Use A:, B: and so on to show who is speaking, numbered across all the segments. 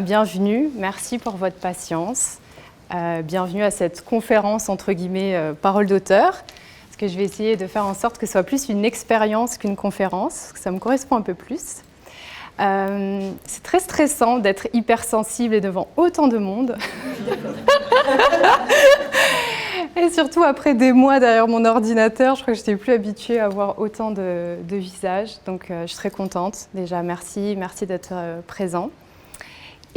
A: Bienvenue, merci pour votre patience. Bienvenue à cette conférence, entre guillemets, parole d'auteur. Parce que je vais essayer de faire en sorte que ce soit plus une expérience qu'une conférence, que ça me correspond un peu plus. C'est très stressant d'être hypersensible et devant autant de monde. Et surtout après des mois derrière mon ordinateur, je crois que je n'étais plus habituée à voir autant de visages. Donc je suis très contente. Déjà, merci d'être présent.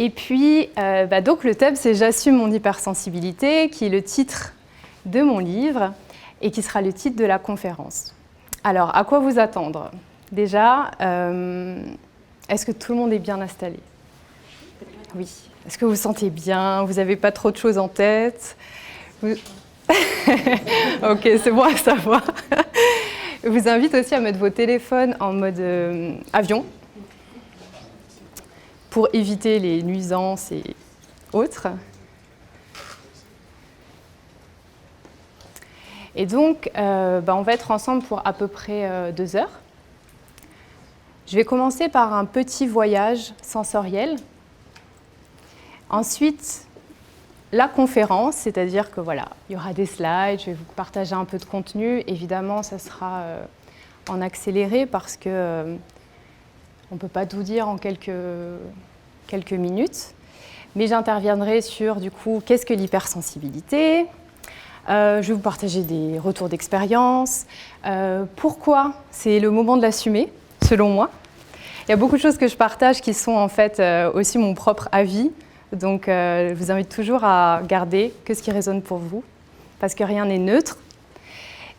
A: Et puis, donc le thème, c'est « J'assume mon hypersensibilité », qui est le titre de mon livre et qui sera le titre de la conférence. Alors, à quoi vous attendre? Déjà, est-ce que tout le monde est bien installé? Oui. Est-ce que vous vous sentez bien? Vous n'avez pas trop de choses en tête? Ok, c'est bon à savoir. Je vous invite aussi à mettre vos téléphones en mode avion pour éviter les nuisances et autres. Et donc, on va être ensemble pour à peu près 2 heures. Je vais commencer par un petit voyage sensoriel. Ensuite, la conférence, c'est-à-dire que voilà, il y aura des slides, je vais vous partager un peu de contenu. Évidemment, ça sera en accéléré parce que on ne peut pas tout dire en quelques minutes. Mais j'interviendrai sur, du coup, qu'est-ce que l'hypersensibilité? Je vais vous partager des retours d'expérience. Pourquoi c'est le moment de l'assumer, selon moi. Il y a beaucoup de choses que je partage qui sont en fait aussi mon propre avis. Donc, je vous invite toujours à garder que ce qui résonne pour vous, parce que rien n'est neutre.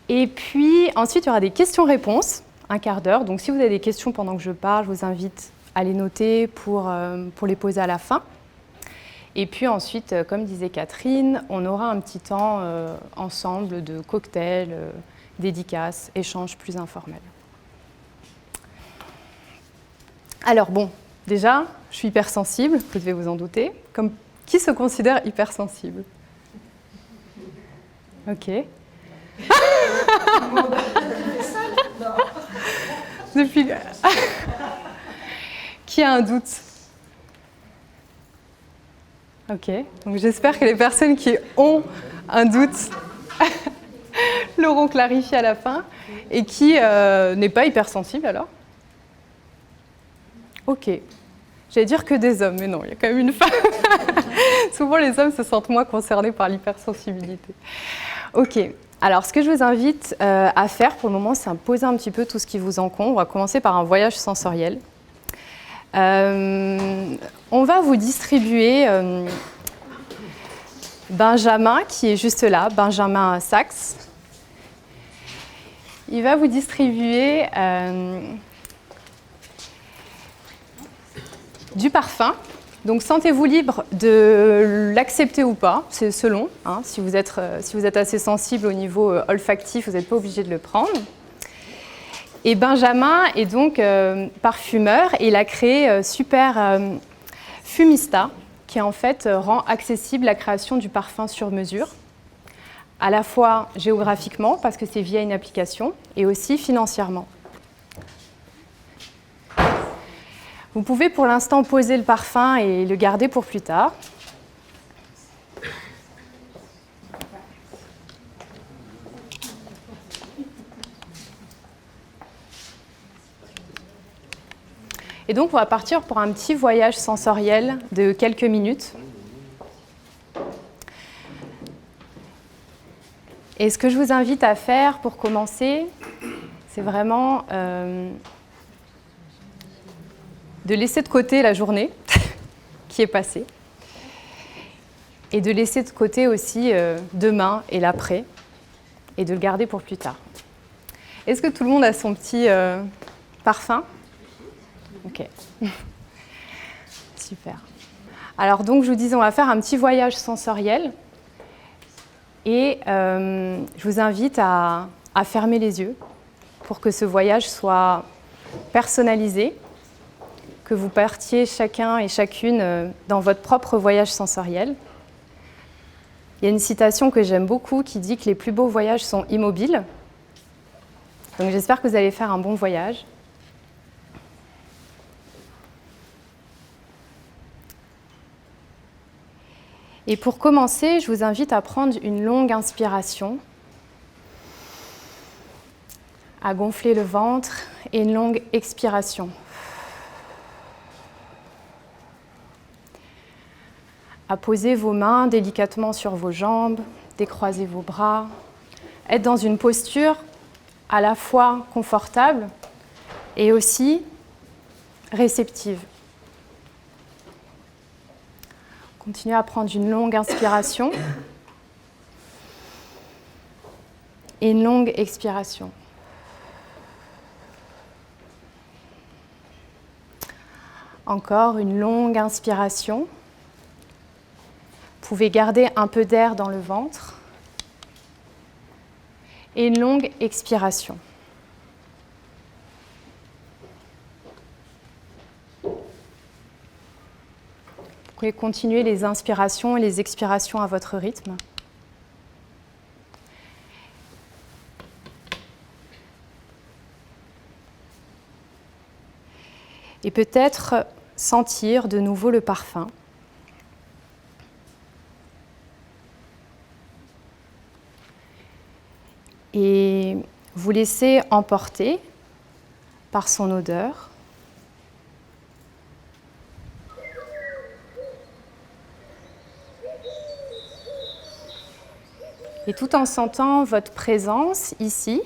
A: Et puis, ensuite, il y aura des questions-réponses, 1 quart d'heure. Donc, si vous avez des questions pendant que je parle, je vous invite à les noter pour les poser à la fin. Et puis ensuite, comme disait Catherine, on aura un petit temps ensemble de cocktails, dédicaces, échanges plus informels. Alors bon, déjà, je suis hypersensible, vous devez vous en douter. Qui se considère hypersensible? Ok. Depuis... Qui a un doute? Ok, donc j'espère que les personnes qui ont un doute l'auront clarifié à la fin. Et qui n'est pas hypersensible alors? Ok. J'allais dire que des hommes, mais non, il y a quand même une femme. Souvent, les hommes se sentent moins concernés par l'hypersensibilité. Ok. Alors, ce que je vous invite à faire pour le moment, c'est à poser un petit peu tout ce qui vous encombre. On va commencer par un voyage sensoriel. On va vous distribuer Benjamin, qui est juste là, Benjamin Sachs. Il va vous distribuer du parfum. Donc, sentez-vous libre de l'accepter ou pas, c'est selon. Hein, si vous êtes assez sensible au niveau olfactif, vous n'êtes pas obligé de le prendre. Et Benjamin est donc parfumeur et il a créé Super Fumista, qui en fait rend accessible la création du parfum sur mesure, à la fois géographiquement, parce que c'est via une application, et aussi financièrement. Vous pouvez pour l'instant poser le parfum et le garder pour plus tard. Et donc, on va partir pour un petit voyage sensoriel de quelques minutes. Et ce que je vous invite à faire pour commencer, c'est vraiment de laisser de côté la journée qui est passée et de laisser de côté aussi demain et l'après et de le garder pour plus tard. Est-ce que tout le monde a son petit parfum? Ok, super. Alors donc, je vous disais, on va faire un petit voyage sensoriel et je vous invite à fermer les yeux pour que ce voyage soit personnalisé, que vous partiez chacun et chacune dans votre propre voyage sensoriel. Il y a une citation que j'aime beaucoup qui dit que les plus beaux voyages sont immobiles. Donc j'espère que vous allez faire un bon voyage. Et pour commencer, je vous invite à prendre une longue inspiration, à gonfler le ventre et une longue expiration. À poser vos mains délicatement sur vos jambes, décroiser vos bras, être dans une posture à la fois confortable et aussi réceptive. Continuez à prendre une longue inspiration et une longue expiration. Encore une longue inspiration. Vous pouvez garder un peu d'air dans le ventre. Et une longue expiration. Vous pouvez continuer les inspirations et les expirations à votre rythme. Et peut-être sentir de nouveau le parfum. Et vous laisser emporter par son odeur. Et tout en sentant votre présence ici,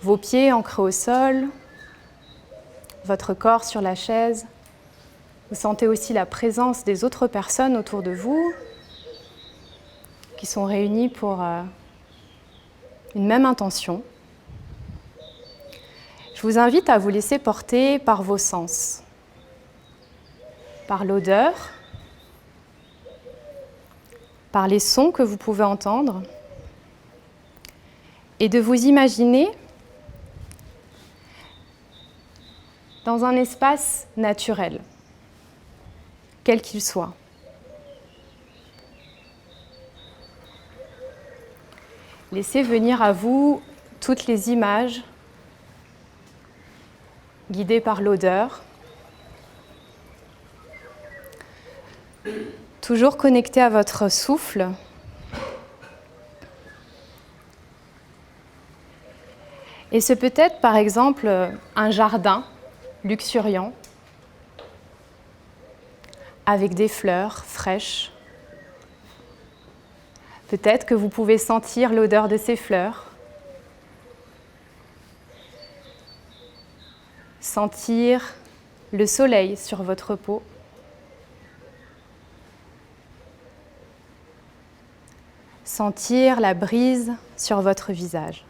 A: vos pieds ancrés au sol, votre corps sur la chaise. Vous sentez aussi la présence des autres personnes autour de vous qui sont réunies pour une même intention. Je vous invite à vous laisser porter par vos sens, par l'odeur, par les sons que vous pouvez entendre, et de vous imaginer dans un espace naturel, quel qu'il soit. Laissez venir à vous toutes les images guidées par l'odeur, toujours connecté à votre souffle. Et c'est peut-être par exemple un jardin luxuriant avec des fleurs fraîches. Peut-être que vous pouvez sentir l'odeur de ces fleurs, sentir le soleil sur votre peau, sentir la brise sur votre visage.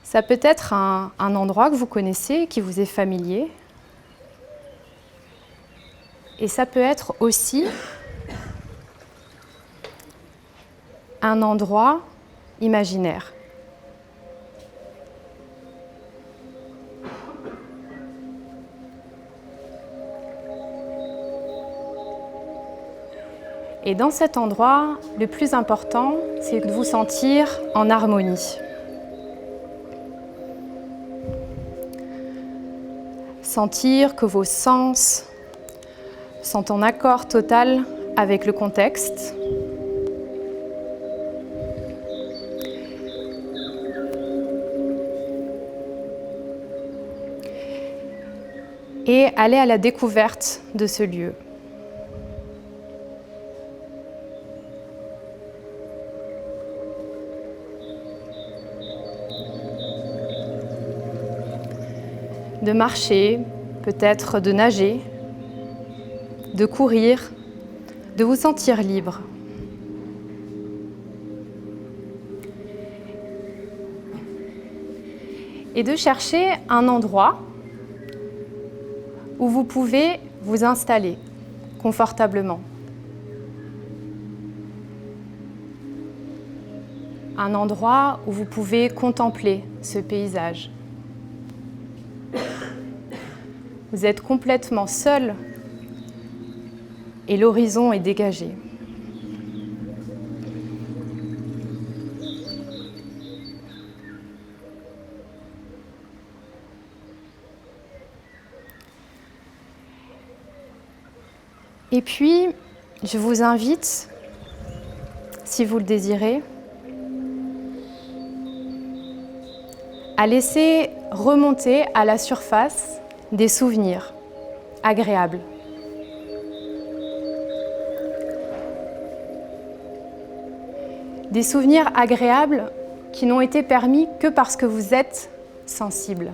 A: Ça peut être un endroit que vous connaissez, qui vous est familier. Et ça peut être aussi un endroit imaginaire. Et dans cet endroit, le plus important, c'est de vous sentir en harmonie. Sentir que vos sens sont en accord total avec le contexte. Et aller à la découverte de ce lieu. De marcher, peut-être de nager, de courir, de vous sentir libre. Et de chercher un endroit où vous pouvez vous installer confortablement. Un endroit où vous pouvez contempler ce paysage. Vous êtes complètement seul et l'horizon est dégagé. Et puis, je vous invite, si vous le désirez, à laisser remonter à la surface des souvenirs agréables. Des souvenirs agréables qui n'ont été permis que parce que vous êtes sensible.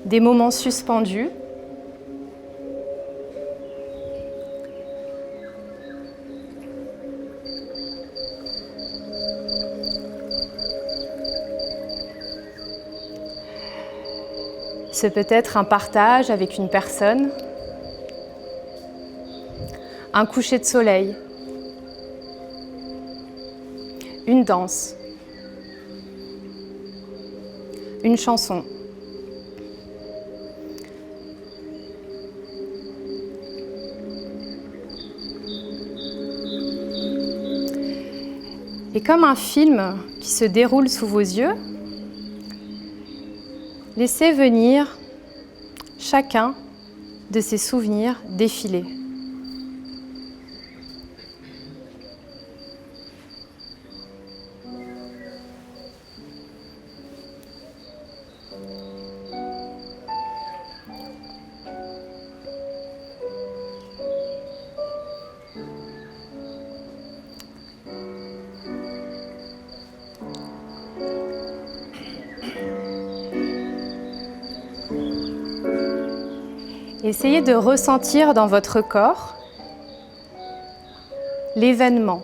A: Des moments suspendus. C'est peut-être un partage avec une personne, un coucher de soleil, une danse, une chanson. Et comme un film qui se déroule sous vos yeux, laissez venir chacun de ces souvenirs défiler. Essayez de ressentir dans votre corps l'événement,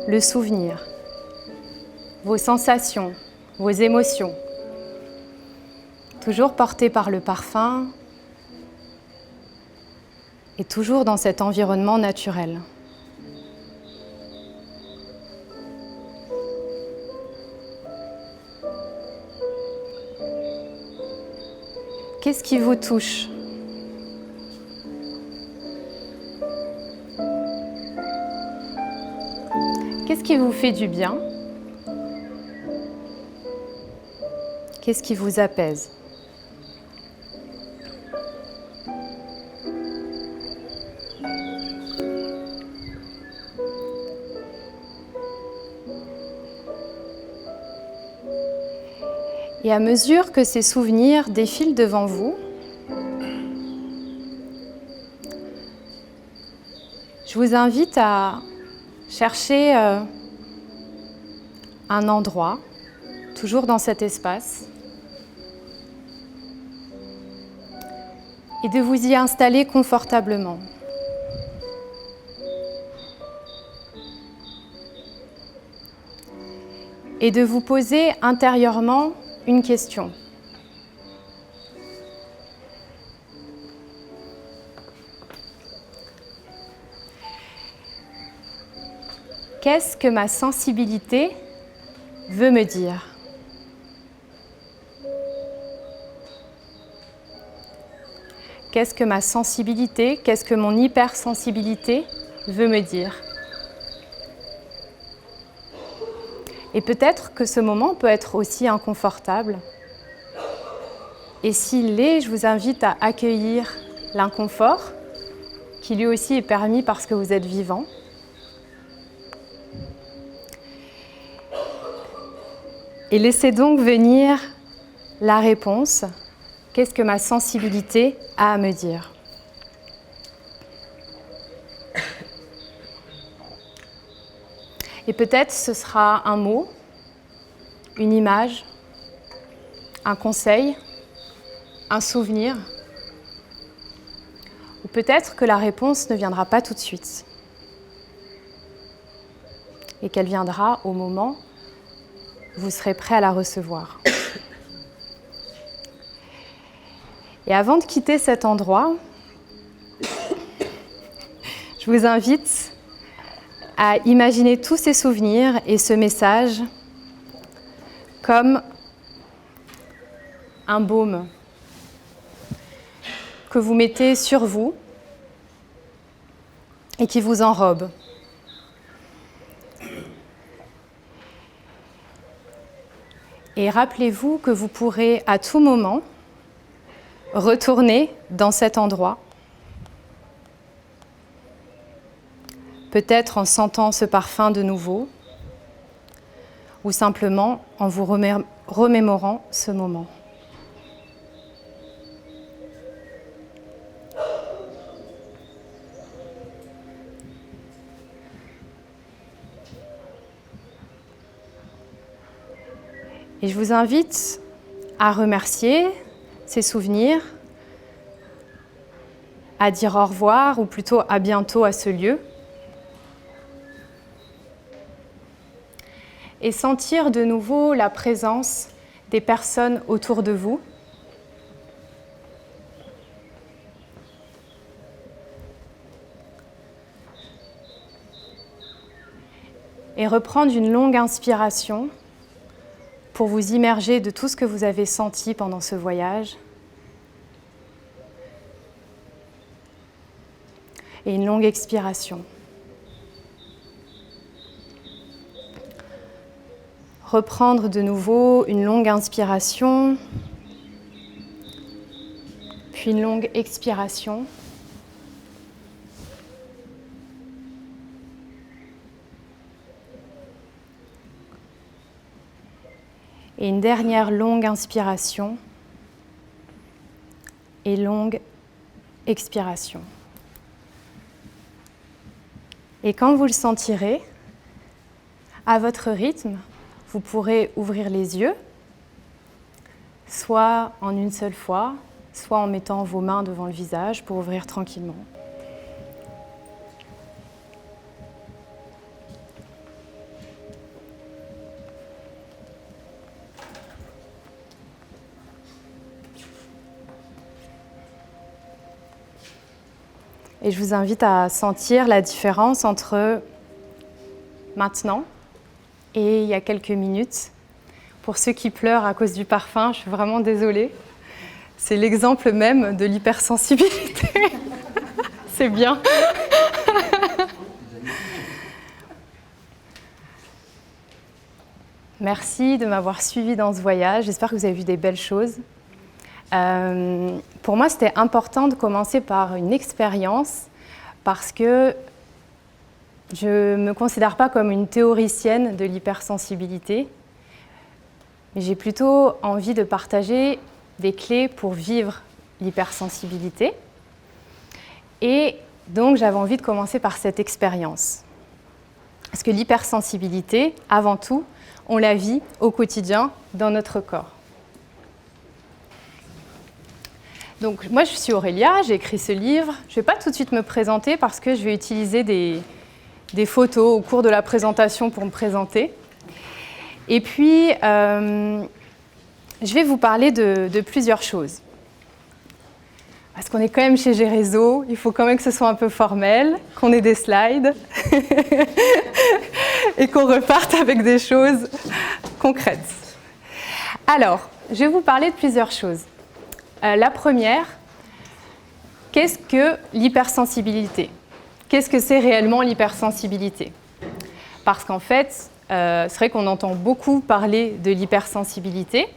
A: le souvenir, vos sensations, vos émotions, toujours portées par le parfum et toujours dans cet environnement naturel. Qu'est-ce qui vous touche ? Qu'est-ce qui vous fait du bien? Qu'est-ce qui vous apaise? Et à mesure que ces souvenirs défilent devant vous, je vous invite à chercher un endroit, toujours dans cet espace, et de vous y installer confortablement. Et de vous poser intérieurement une question. Qu'est-ce que ma sensibilité veut me dire? Qu'est-ce que ma sensibilité, qu'est-ce que mon hypersensibilité veut me dire? Et peut-être que ce moment peut être aussi inconfortable. Et s'il l'est, je vous invite à accueillir l'inconfort, qui lui aussi est permis parce que vous êtes vivant. Et laissez donc venir la réponse. Qu'est-ce que ma sensibilité a à me dire? Et peut-être ce sera un mot, une image, un conseil, un souvenir. Ou peut-être que la réponse ne viendra pas tout de suite. Et qu'elle viendra au moment où vous serez prêt à la recevoir. Et avant de quitter cet endroit, je vous invite à imaginer tous ces souvenirs et ce message comme un baume que vous mettez sur vous et qui vous enrobe. Et rappelez-vous que vous pourrez à tout moment retourner dans cet endroit, peut-être en sentant ce parfum de nouveau, ou simplement en vous remémorant ce moment. Et je vous invite à remercier ces souvenirs, à dire au revoir ou plutôt à bientôt à ce lieu. Et sentir de nouveau la présence des personnes autour de vous. Et reprendre une longue inspiration pour vous immerger de tout ce que vous avez senti pendant ce voyage. Et une longue expiration. Reprendre de nouveau une longue inspiration, puis une longue expiration. Et une dernière longue inspiration et longue expiration. Et quand vous le sentirez, à votre rythme, vous pourrez ouvrir les yeux, soit en une seule fois, soit en mettant vos mains devant le visage pour ouvrir tranquillement. Et je vous invite à sentir la différence entre maintenant et il y a quelques minutes. Pour ceux qui pleurent à cause du parfum, je suis vraiment désolée. C'est l'exemple même de l'hypersensibilité. C'est bien. Merci de m'avoir suivi dans ce voyage. J'espère que vous avez vu des belles choses. Pour moi, c'était important de commencer par une expérience parce que je ne me considère pas comme une théoricienne de l'hypersensibilité, mais j'ai plutôt envie de partager des clés pour vivre l'hypersensibilité. Et donc, j'avais envie de commencer par cette expérience. Parce que l'hypersensibilité, avant tout, on la vit au quotidien dans notre corps. Donc, moi, je suis Aurélia, j'ai écrit ce livre. Je ne vais pas tout de suite me présenter parce que je vais utiliser des photos au cours de la présentation pour me présenter. Et puis, je vais vous parler de plusieurs choses. Parce qu'on est quand même chez Gérézo, il faut quand même que ce soit un peu formel, qu'on ait des slides et qu'on reparte avec des choses concrètes. Alors, je vais vous parler de plusieurs choses. La première, qu'est-ce que l'hypersensibilité ? Qu'est-ce que c'est réellement l'hypersensibilité ? Parce qu'en fait, c'est vrai qu'on entend beaucoup parler de l'hypersensibilité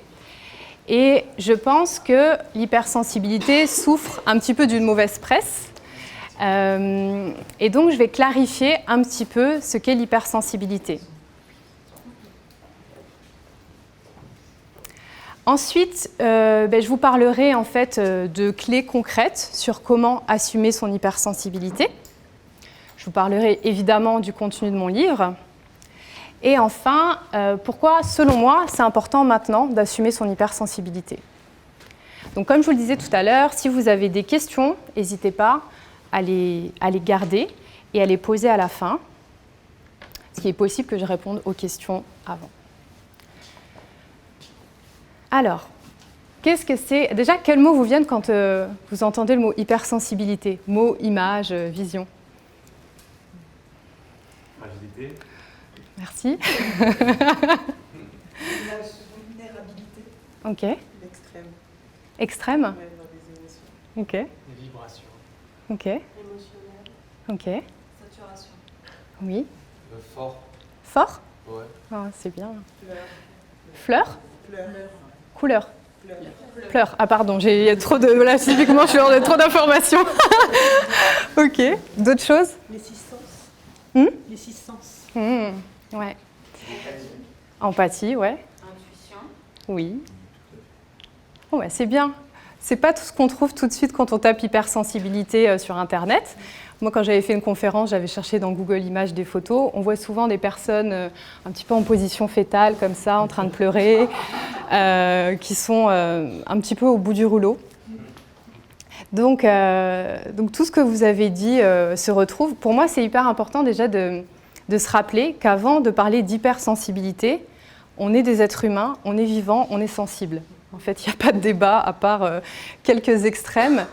A: et je pense que l'hypersensibilité souffre un petit peu d'une mauvaise presse. Et donc, je vais clarifier un petit peu ce qu'est l'hypersensibilité. Ensuite, je vous parlerai en fait de clés concrètes sur comment assumer son hypersensibilité. Je vous parlerai évidemment du contenu de mon livre. Et enfin, pourquoi, selon moi, c'est important maintenant d'assumer son hypersensibilité. Donc, comme je vous le disais tout à l'heure, si vous avez des questions, n'hésitez pas à les garder et à les poser à la fin. Ce qui est possible que je réponde aux questions avant. Alors, qu'est-ce que c'est ? Déjà, quels mots vous viennent quand vous entendez le mot hypersensibilité ? Mots, images, vision.
B: Fragilité.
A: Merci.
C: Vulnérabilité.
A: Ok.
C: L'extrême.
A: Extrême ?
C: Même dans des émotions.
A: Ok.
B: Les vibrations.
A: Ok.
C: Émotionnel.
A: Ok.
C: Saturation.
A: Oui.
B: Fort.
A: Fort ?
B: Ouais.
A: Oh, c'est bien. Fleur?
C: Pleurs.
A: Couleur?
C: Pleurs.
A: Pleurs. Ah pardon, il y a trop de... Voilà, typiquement, je suis hors de trop d'informations. Ok. D'autres choses?
C: Les six sens.
A: Hmm?
C: Les six sens.
A: Ouais. Empathie, ouais.
D: Intuition.
A: Oui. Oh, ouais, c'est bien. C'est pas tout ce qu'on trouve tout de suite quand on tape hypersensibilité sur Internet. Moi, quand j'avais fait une conférence, j'avais cherché dans Google Images des photos. On voit souvent des personnes un petit peu en position fétale, comme ça, en train de pleurer, qui sont un petit peu au bout du rouleau. Donc tout ce que vous avez dit se retrouve. Pour moi, c'est hyper important déjà de se rappeler qu'avant de parler d'hypersensibilité, on est des êtres humains, on est vivant, on est sensible. En fait, il n'y a pas de débat à part quelques extrêmes.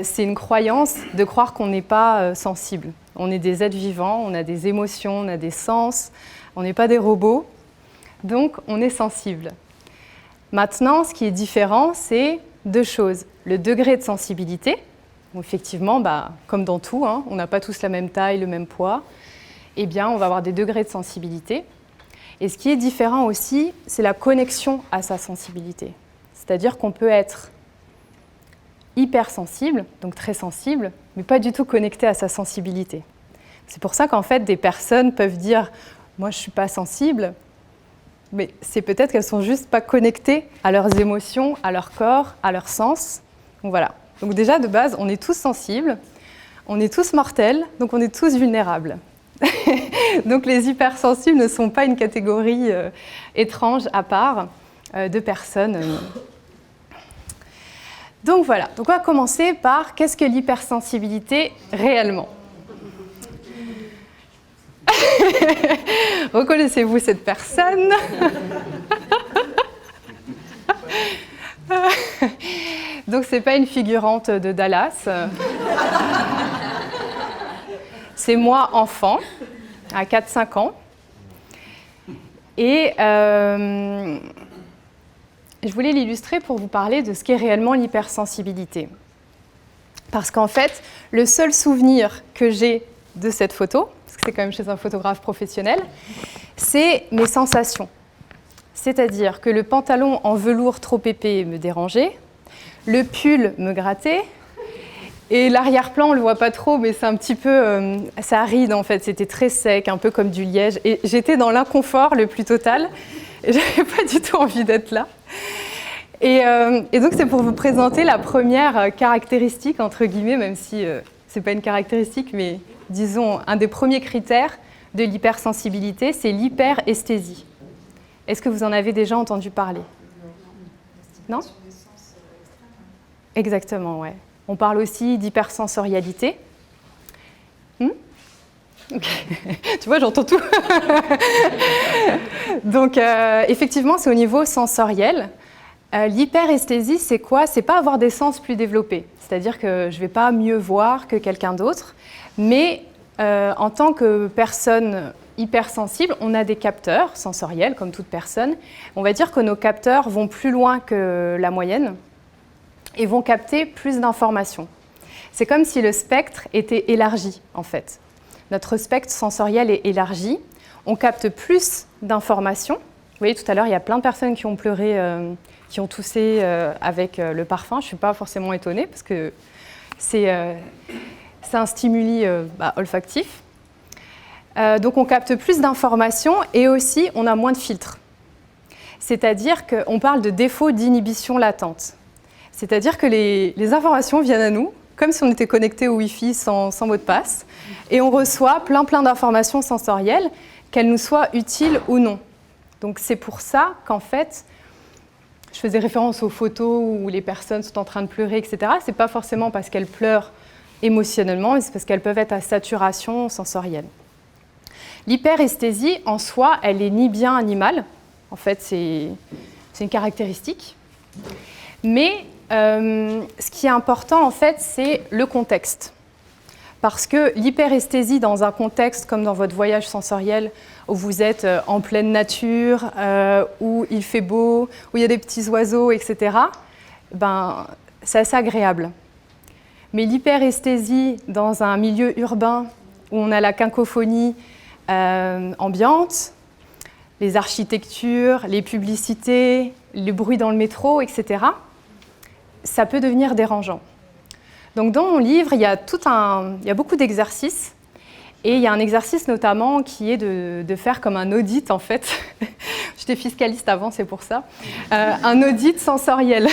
A: C'est une croyance de croire qu'on n'est pas sensible. On est des êtres vivants, on a des émotions, on a des sens, on n'est pas des robots, donc on est sensible. Maintenant, ce qui est différent, c'est deux choses. Le degré de sensibilité, où effectivement, comme dans tout, hein, on n'a pas tous la même taille, le même poids, eh bien, on va avoir des degrés de sensibilité. Et ce qui est différent aussi, c'est la connexion à sa sensibilité. C'est-à-dire qu'on peut être hypersensible, donc très sensible, mais pas du tout connecté à sa sensibilité. C'est pour ça qu'en fait, des personnes peuvent dire « moi, je ne suis pas sensible », mais c'est peut-être qu'elles ne sont juste pas connectées à leurs émotions, à leur corps, à leurs sens. Donc voilà. Donc déjà, de base, on est tous sensibles, on est tous mortels, donc on est tous vulnérables. Donc les hypersensibles ne sont pas une catégorie étrange à part de personnes. Donc voilà, donc on va commencer par qu'est-ce que l'hypersensibilité réellement? Reconnaissez-vous cette personne? Donc c'est pas une figurante de Dallas. C'est moi enfant, à 4-5 ans. Et je voulais l'illustrer pour vous parler de ce qu'est réellement l'hypersensibilité. Parce qu'en fait, le seul souvenir que j'ai de cette photo, parce que c'est quand même chez un photographe professionnel, c'est mes sensations. C'est-à-dire que le pantalon en velours trop épais me dérangeait, le pull me grattait, et l'arrière-plan, on ne le voit pas trop, mais c'est un petit peu... c'est aride en fait, c'était très sec, un peu comme du liège. Et j'étais dans l'inconfort le plus total, et je n'avais pas du tout envie d'être là. Et donc c'est pour vous présenter la première caractéristique, entre guillemets, même si ce n'est pas une caractéristique, mais disons un des premiers critères de l'hypersensibilité, c'est l'hyperesthésie. Est-ce que vous en avez déjà entendu parler? Non? Exactement, ouais. On parle aussi d'hypersensorialité. Okay. Tu vois, j'entends tout. Donc, effectivement, c'est au niveau sensoriel. L'hyperesthésie, c'est quoi? C'est pas avoir des sens plus développés. C'est-à-dire que je ne vais pas mieux voir que quelqu'un d'autre, mais en tant que personne hypersensible, on a des capteurs sensoriels, comme toute personne. On va dire que nos capteurs vont plus loin que la moyenne et vont capter plus d'informations. C'est comme si le spectre était élargi, en fait. Notre spectre sensoriel est élargi. On capte plus d'informations. Vous voyez, tout à l'heure, il y a plein de personnes qui ont pleuré, qui ont toussé avec le parfum. Je ne suis pas forcément étonnée, parce que c'est un stimuli olfactif. Donc, on capte plus d'informations et aussi, on a moins de filtres. C'est-à-dire qu'on parle de défaut d'inhibition latente. C'est-à-dire que les informations viennent à nous, comme si on était connecté au Wi-Fi sans mot de passe, et on reçoit plein d'informations sensorielles, qu'elles nous soient utiles ou non. Donc c'est pour ça qu'en fait, je faisais référence aux photos où les personnes sont en train de pleurer, etc. C'est pas forcément parce qu'elles pleurent émotionnellement, mais c'est parce qu'elles peuvent être à saturation sensorielle. L'hyperesthésie, en soi, elle est ni bien ni mal. En fait, c'est une caractéristique. Mais ce qui est important, en fait, c'est le contexte. Parce que l'hyperesthésie, dans un contexte comme dans votre voyage sensoriel, où vous êtes en pleine nature, où il fait beau, où il y a des petits oiseaux, etc., c'est assez agréable. Mais l'hyperesthésie dans un milieu urbain, où on a la cacophonie ambiante, les architectures, les publicités, le bruit dans le métro, etc., ça peut devenir dérangeant. Donc dans mon livre, il y a beaucoup d'exercices. Et il y a un exercice notamment qui est de faire comme un audit, en fait. J'étais fiscaliste avant, c'est pour ça. Un audit sensoriel.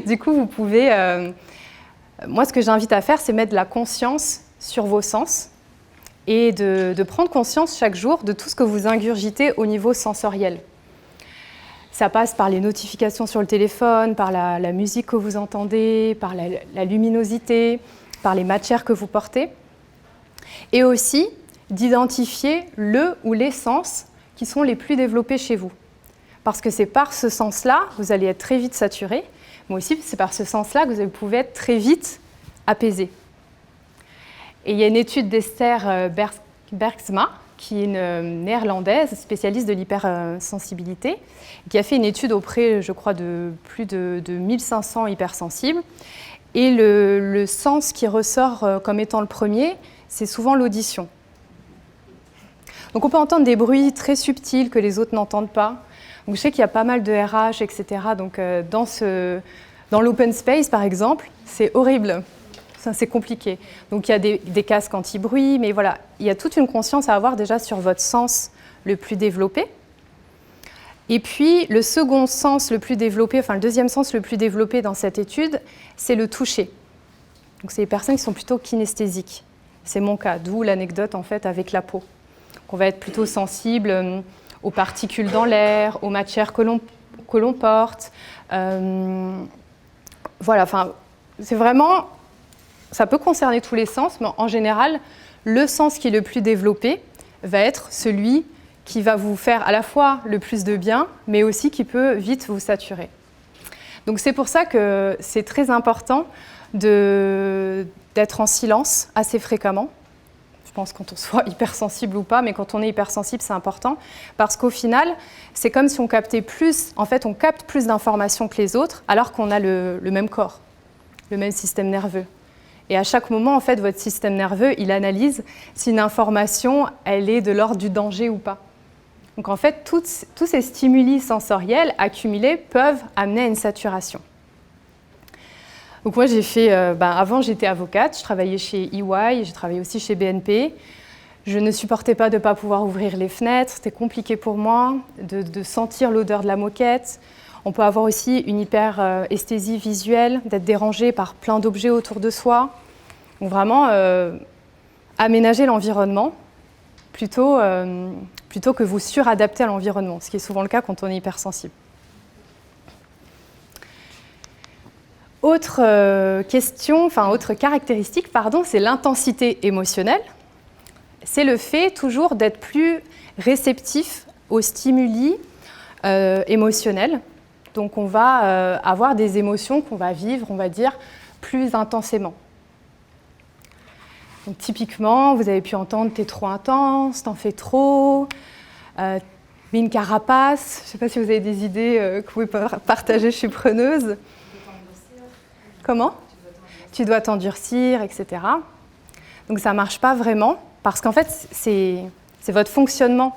A: Du coup, vous pouvez... moi, ce que j'invite à faire, c'est mettre de la conscience sur vos sens et de prendre conscience chaque jour de tout ce que vous ingurgitez au niveau sensoriel. Ça passe par les notifications sur le téléphone, par la musique que vous entendez, par la luminosité, par les matières que vous portez. Et aussi d'identifier le ou les sens qui sont les plus développés chez vous. Parce que c'est par ce sens-là que vous allez être très vite saturé, mais aussi c'est par ce sens-là que vous pouvez être très vite apaisé. Et il y a une étude d'Esther Bergsma, qui est une néerlandaise spécialiste de l'hypersensibilité, qui a fait une étude auprès, je crois, de plus de 1500 hypersensibles. Et le sens qui ressort comme étant le premier, c'est souvent l'audition. Donc on peut entendre des bruits très subtils que les autres n'entendent pas. Donc, je sais qu'il y a pas mal de RH, etc. Donc dans l'open space, par exemple, c'est horrible. Ça, c'est compliqué. Donc il y a des casques anti-bruit, mais voilà, il y a toute une conscience à avoir déjà sur votre sens le plus développé. Et puis le second sens le plus développé, enfin le deuxième sens le plus développé dans cette étude, c'est le toucher. Donc c'est les personnes qui sont plutôt kinesthésiques. C'est mon cas, d'où l'anecdote en fait avec la peau. On va être plutôt sensible aux particules dans l'air, aux matières que l'on porte. Voilà, enfin, c'est vraiment, ça peut concerner tous les sens, mais en général, le sens qui est le plus développé va être celui qui va vous faire à la fois le plus de bien, mais aussi qui peut vite vous saturer. Donc c'est pour ça que c'est très important d'être en silence assez fréquemment. Je pense quand on soit hypersensible ou pas, mais quand on est hypersensible, c'est important. Parce qu'au final, c'est comme si on captait plus, en fait, on capte plus d'informations que les autres, alors qu'on a le même corps, le même système nerveux. Et à chaque moment, en fait, votre système nerveux, il analyse si une information, elle est de l'ordre du danger ou pas. Donc en fait, tous ces stimuli sensoriels accumulés peuvent amener à une saturation. Donc moi, j'ai fait, avant j'étais avocate, je travaillais chez EY, j'ai travaillé aussi chez BNP. Je ne supportais pas de ne pas pouvoir ouvrir les fenêtres, c'était compliqué pour moi de sentir l'odeur de la moquette. On peut avoir aussi une hyperesthésie visuelle, d'être dérangé par plein d'objets autour de soi. Donc vraiment, aménager l'environnement plutôt que vous suradapter à l'environnement, ce qui est souvent le cas quand on est hypersensible. Autre caractéristique, c'est l'intensité émotionnelle. C'est le fait toujours d'être plus réceptif aux stimuli émotionnels. Donc on va avoir des émotions qu'on va vivre, on va dire, plus intensément. Donc typiquement, vous avez pu entendre « t'es trop intense »,« t'en fais trop », mais une carapace. Je ne sais pas si vous avez des idées que vous pouvez partager, je suis preneuse. Comment ? Tu dois t'endurcir, etc. Donc ça ne marche pas vraiment, parce qu'en fait, c'est votre fonctionnement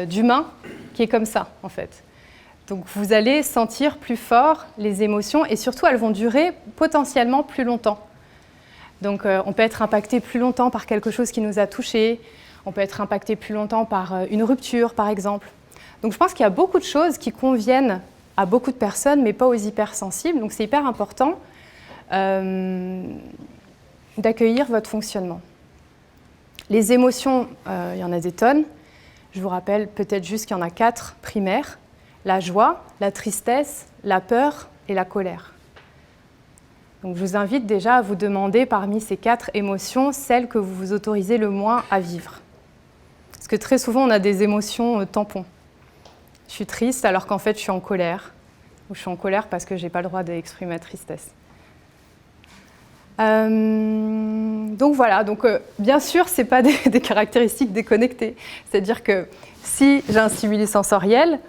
A: d'humain qui est comme ça, en fait. Donc vous allez sentir plus fort les émotions, et surtout, elles vont durer potentiellement plus longtemps. Donc on peut être impacté plus longtemps par quelque chose qui nous a touchés, on peut être impacté plus longtemps par une rupture, par exemple. Donc je pense qu'il y a beaucoup de choses qui conviennent à beaucoup de personnes, mais pas aux hypersensibles. Donc c'est hyper important d'accueillir votre fonctionnement. Les émotions, il y en a des tonnes. Je vous rappelle peut-être juste qu'il y en a 4 primaires. La joie, la tristesse, la peur et la colère. Donc je vous invite déjà à vous demander parmi ces 4 émotions, celles que vous vous autorisez le moins à vivre. Parce que très souvent, on a des émotions tampons. Je suis triste alors qu'en fait, je suis en colère. Ou je suis en colère parce que je n'ai pas le droit d'exprimer ma tristesse. Donc voilà, bien sûr, ce n'est pas des caractéristiques déconnectées. C'est-à-dire que si j'ai un stimuli sensoriel,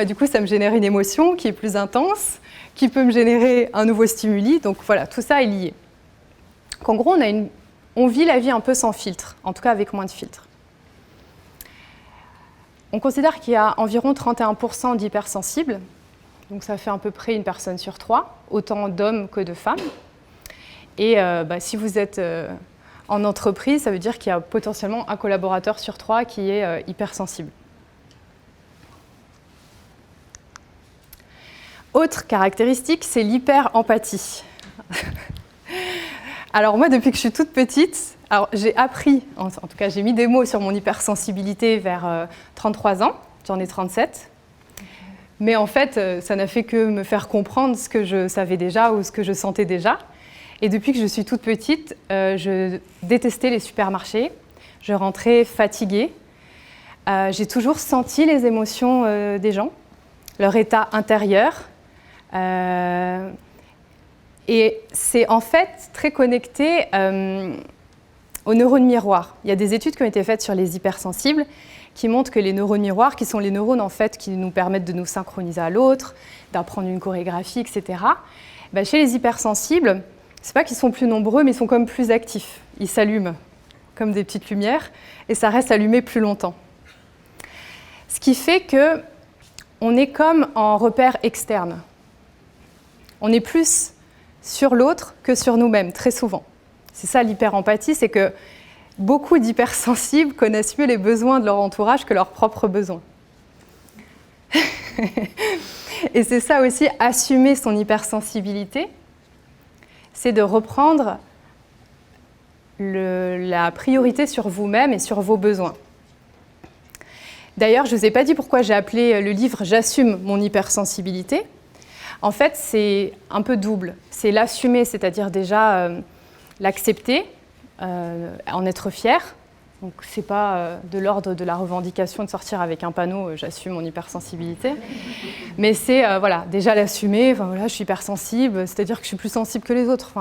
A: du coup, ça me génère une émotion qui est plus intense, qui peut me générer un nouveau stimuli. Donc voilà, tout ça est lié. Donc, en gros, on vit la vie un peu sans filtre, en tout cas avec moins de filtres. On considère qu'il y a environ 31% d'hypersensibles, donc ça fait à peu près une personne sur 3, autant d'hommes que de femmes. Et si vous êtes en entreprise, ça veut dire qu'il y a potentiellement un collaborateur sur 3 qui est hypersensible. Autre caractéristique, c'est l'hyper-empathie. Alors moi, depuis que je suis toute petite, j'ai appris, en tout cas j'ai mis des mots sur mon hypersensibilité vers 33 ans, j'en ai 37. Mais en fait, ça n'a fait que me faire comprendre ce que je savais déjà ou ce que je sentais déjà. Et depuis que je suis toute petite, je détestais les supermarchés. Je rentrais fatiguée. J'ai toujours senti les émotions des gens, leur état intérieur. Et c'est en fait très connecté aux neurones miroirs. Il y a des études qui ont été faites sur les hypersensibles qui montrent que les neurones miroirs, qui sont les neurones en fait, qui nous permettent de nous synchroniser à l'autre, d'apprendre une chorégraphie, etc. Chez les hypersensibles, c'est pas qu'ils sont plus nombreux, mais ils sont comme plus actifs. Ils s'allument comme des petites lumières et ça reste allumé plus longtemps. Ce qui fait qu'on est comme en repère externe. On est plus sur l'autre que sur nous-mêmes, très souvent. C'est ça l'hyper-empathie, c'est que beaucoup d'hypersensibles connaissent mieux les besoins de leur entourage que leurs propres besoins. Et c'est ça aussi, assumer son hypersensibilité, c'est de reprendre la priorité sur vous-même et sur vos besoins. D'ailleurs, je ne vous ai pas dit pourquoi j'ai appelé le livre « J'assume mon hypersensibilité ». En fait, c'est un peu double. C'est l'assumer, c'est-à-dire déjà l'accepter, en être fier. Donc, ce n'est pas de l'ordre de la revendication de sortir avec un panneau « J'assume mon hypersensibilité ». Mais c'est déjà l'assumer. Je suis hypersensible, c'est-à-dire que je suis plus sensible que les autres.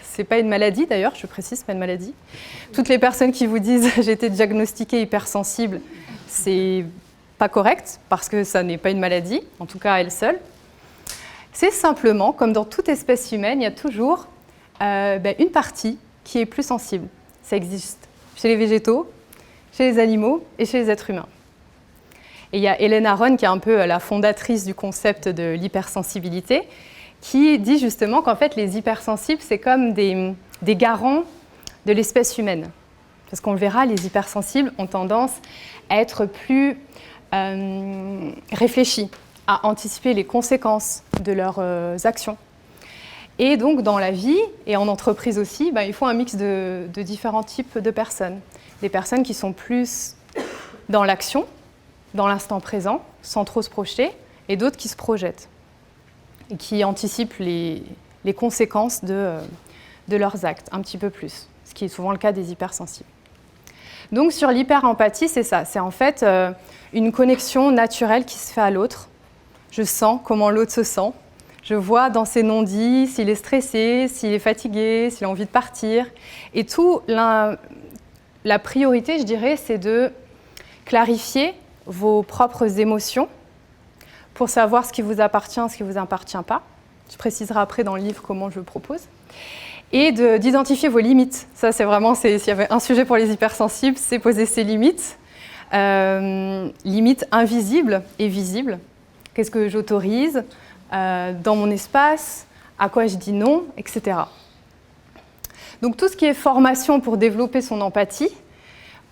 A: C'est pas une maladie d'ailleurs, je précise, ce n'est pas une maladie. Toutes les personnes qui vous disent « j'ai été diagnostiquée hypersensible », c'est pas correct parce que ça n'est pas une maladie, en tout cas à elle seule. C'est simplement, comme dans toute espèce humaine, il y a toujours une partie qui est plus sensible. Ça existe chez les végétaux, chez les animaux et chez les êtres humains. Et il y a Hélène Aron, qui est un peu la fondatrice du concept de l'hypersensibilité, qui dit justement qu'en fait, les hypersensibles, c'est comme des garants de l'espèce humaine. Parce qu'on le verra, les hypersensibles ont tendance à être plus réfléchis, à anticiper les conséquences de leurs actions. Et donc, dans la vie, et en entreprise aussi, il faut un mix de différents types de personnes. Des personnes qui sont plus dans l'action, dans l'instant présent, sans trop se projeter, et d'autres qui se projettent, et qui anticipent les conséquences de leurs actes, un petit peu plus, ce qui est souvent le cas des hypersensibles. Donc, sur l'hyper-empathie, c'est ça. C'est en fait une connexion naturelle qui se fait à l'autre. Je sens comment l'autre se sent. Je vois dans ses non-dits s'il est stressé, s'il est fatigué, s'il a envie de partir. Et tout, la priorité, je dirais, c'est de clarifier vos propres émotions pour savoir ce qui vous appartient, ce qui ne vous appartient pas. Je préciserai après dans le livre comment je le propose. Et d'identifier vos limites. Ça, c'est vraiment, s'il y avait un sujet pour les hypersensibles, c'est poser ses limites. Limites invisibles et visibles. Qu'est-ce que j'autorise dans mon espace, à quoi je dis non, etc. Donc tout ce qui est formation pour développer son empathie,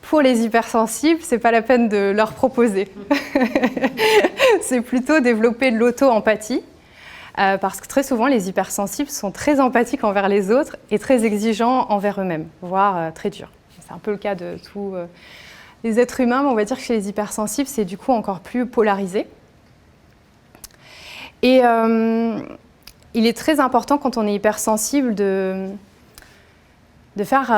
A: pour les hypersensibles, ce n'est pas la peine de leur proposer. C'est plutôt développer l'auto-empathie, parce que très souvent, les hypersensibles sont très empathiques envers les autres et très exigeants envers eux-mêmes, voire très durs. C'est un peu le cas de tous les êtres humains, mais on va dire que chez les hypersensibles, c'est du coup encore plus polarisé. Et il est très important, quand on est hypersensible, de faire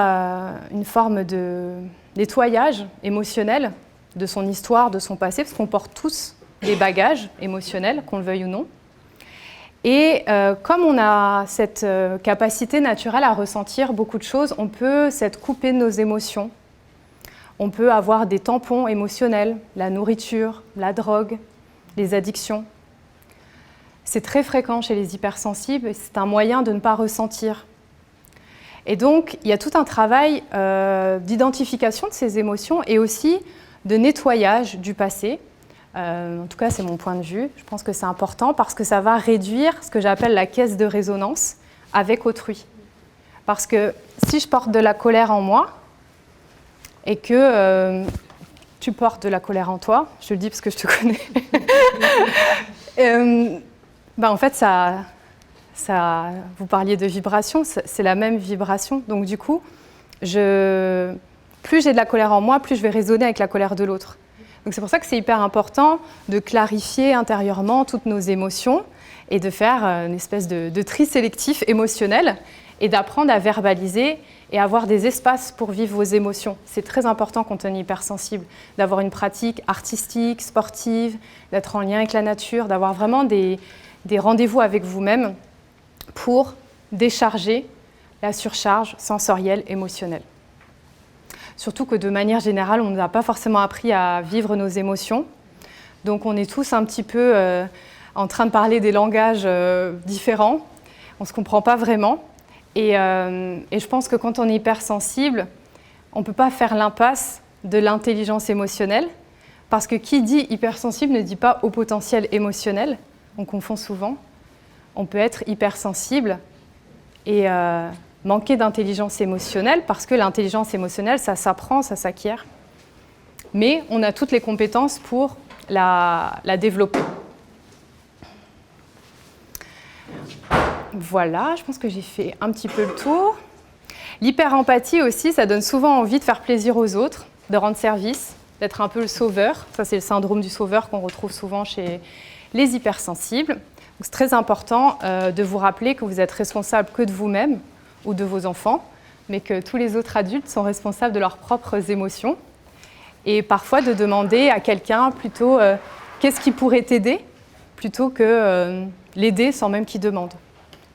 A: une forme de nettoyage émotionnel de son histoire, de son passé, parce qu'on porte tous des bagages émotionnels, qu'on le veuille ou non. Et comme on a cette capacité naturelle à ressentir beaucoup de choses, on peut s'être coupé de nos émotions. On peut avoir des tampons émotionnels, la nourriture, la drogue, les addictions. C'est très fréquent chez les hypersensibles et c'est un moyen de ne pas ressentir. Et donc, il y a tout un travail d'identification de ces émotions et aussi de nettoyage du passé. En tout cas, c'est mon point de vue. Je pense que c'est important parce que ça va réduire ce que j'appelle la caisse de résonance avec autrui. Parce que si je porte de la colère en moi et que tu portes de la colère en toi, je te le dis parce que je te connais, en fait, vous parliez de vibration, c'est la même vibration. Donc du coup, plus j'ai de la colère en moi, plus je vais résonner avec la colère de l'autre. Donc c'est pour ça que c'est hyper important de clarifier intérieurement toutes nos émotions et de faire une espèce de tri sélectif émotionnel et d'apprendre à verbaliser et avoir des espaces pour vivre vos émotions. C'est très important quand on est hypersensible, d'avoir une pratique artistique, sportive, d'être en lien avec la nature, d'avoir vraiment des rendez-vous avec vous-même pour décharger la surcharge sensorielle, émotionnelle. Surtout que de manière générale, on ne nous a pas forcément appris à vivre nos émotions. Donc on est tous un petit peu en train de parler des langages différents. On ne se comprend pas vraiment. Et je pense que quand on est hypersensible, on ne peut pas faire l'impasse de l'intelligence émotionnelle. Parce que qui dit hypersensible ne dit pas haut potentiel émotionnel. On confond souvent. On peut être hypersensible et manquer d'intelligence émotionnelle, parce que l'intelligence émotionnelle, ça s'apprend, ça s'acquiert. Mais on a toutes les compétences pour la développer. Voilà, je pense que j'ai fait un petit peu le tour. L'hyper-empathie aussi, ça donne souvent envie de faire plaisir aux autres, de rendre service, d'être un peu le sauveur. Ça, c'est le syndrome du sauveur qu'on retrouve souvent chez les hypersensibles. Donc, c'est très important de vous rappeler que vous êtes responsable que de vous-même ou de vos enfants, mais que tous les autres adultes sont responsables de leurs propres émotions. Et parfois de demander à quelqu'un plutôt qu'est-ce qui pourrait t'aider, plutôt que l'aider sans même qu'il demande.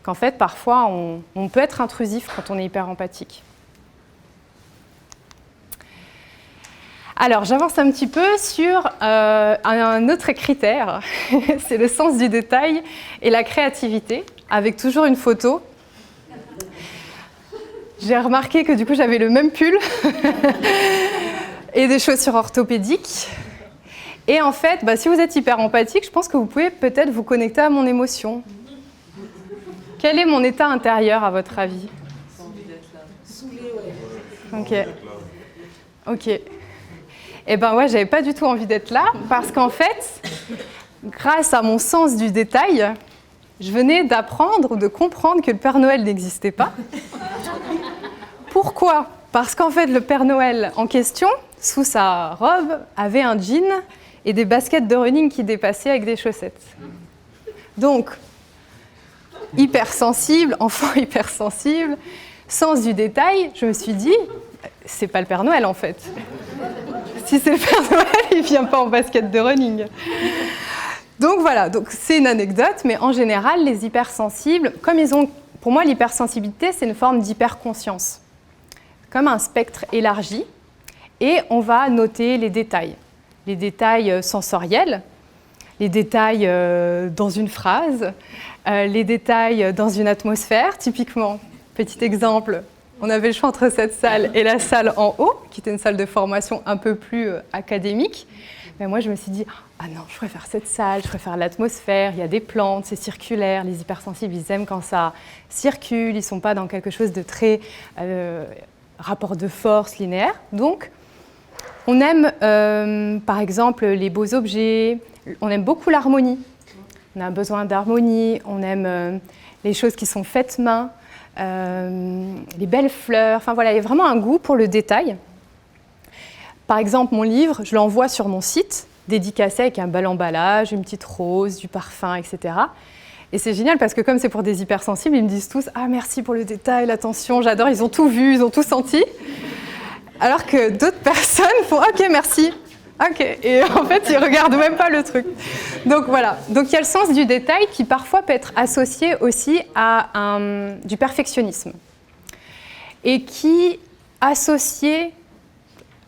A: Qu'en fait, parfois, on peut être intrusif quand on est hyper empathique. Alors, j'avance un petit peu sur un autre critère, c'est le sens du détail et la créativité, avec toujours une photo. J'ai remarqué que du coup, j'avais le même pull et des chaussures orthopédiques. Et en fait, si vous êtes hyper empathique, je pense que vous pouvez peut-être vous connecter à mon émotion. Quel est mon état intérieur, à votre avis ?
C: Saoulé, ouais.
A: Ok. Eh ben ouais, j'avais pas du tout envie d'être là, parce qu'en fait, grâce à mon sens du détail, je venais d'apprendre ou de comprendre que le Père Noël n'existait pas. Pourquoi ? Parce qu'en fait, le Père Noël en question, sous sa robe, avait un jean et des baskets de running qui dépassaient avec des chaussettes. Donc, hypersensible, enfant hypersensible, sens du détail, je me suis dit, c'est pas le Père Noël en fait. Si c'est le Père Noël, il vient pas en basket de running. Donc voilà, c'est une anecdote, mais en général, les hypersensibles, pour moi, l'hypersensibilité, c'est une forme d'hyperconscience, comme un spectre élargi, et on va noter les détails sensoriels, les détails dans une phrase, les détails dans une atmosphère. Typiquement, petit exemple, on avait le choix entre cette salle et la salle en haut, qui était une salle de formation un peu plus académique. Mais moi, je me suis dit, ah non, je préfère cette salle, je préfère l'atmosphère, il y a des plantes, c'est circulaire. Les hypersensibles, ils aiment quand ça circule, ils ne sont pas dans quelque chose de très rapport de force linéaire. Donc, on aime, par exemple, les beaux objets, on aime beaucoup l'harmonie. On a besoin d'harmonie, on aime les choses qui sont faites main, les belles fleurs. Enfin voilà, il y a vraiment un goût pour le détail. Par exemple, mon livre, je l'envoie sur mon site, dédicacé avec un bel emballage, une petite rose, du parfum, etc. Et c'est génial parce que comme c'est pour des hypersensibles, ils me disent tous « Ah, merci pour le détail, l'attention, j'adore, ils ont tout vu, ils ont tout senti. » Alors que d'autres personnes font « Ok, merci. » Ok, et en fait, ils ne regardent même pas le truc. Donc voilà, donc il y a le sens du détail qui parfois peut être associé aussi à du perfectionnisme. Et qui, associé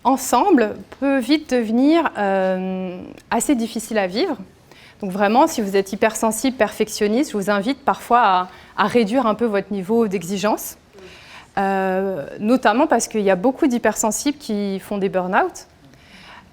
A: ensemble, peut vite devenir assez difficile à vivre. Donc vraiment, si vous êtes hypersensible, perfectionniste, je vous invite parfois à réduire un peu votre niveau d'exigence. Notamment parce qu'il y a beaucoup d'hypersensibles qui font des burn-out.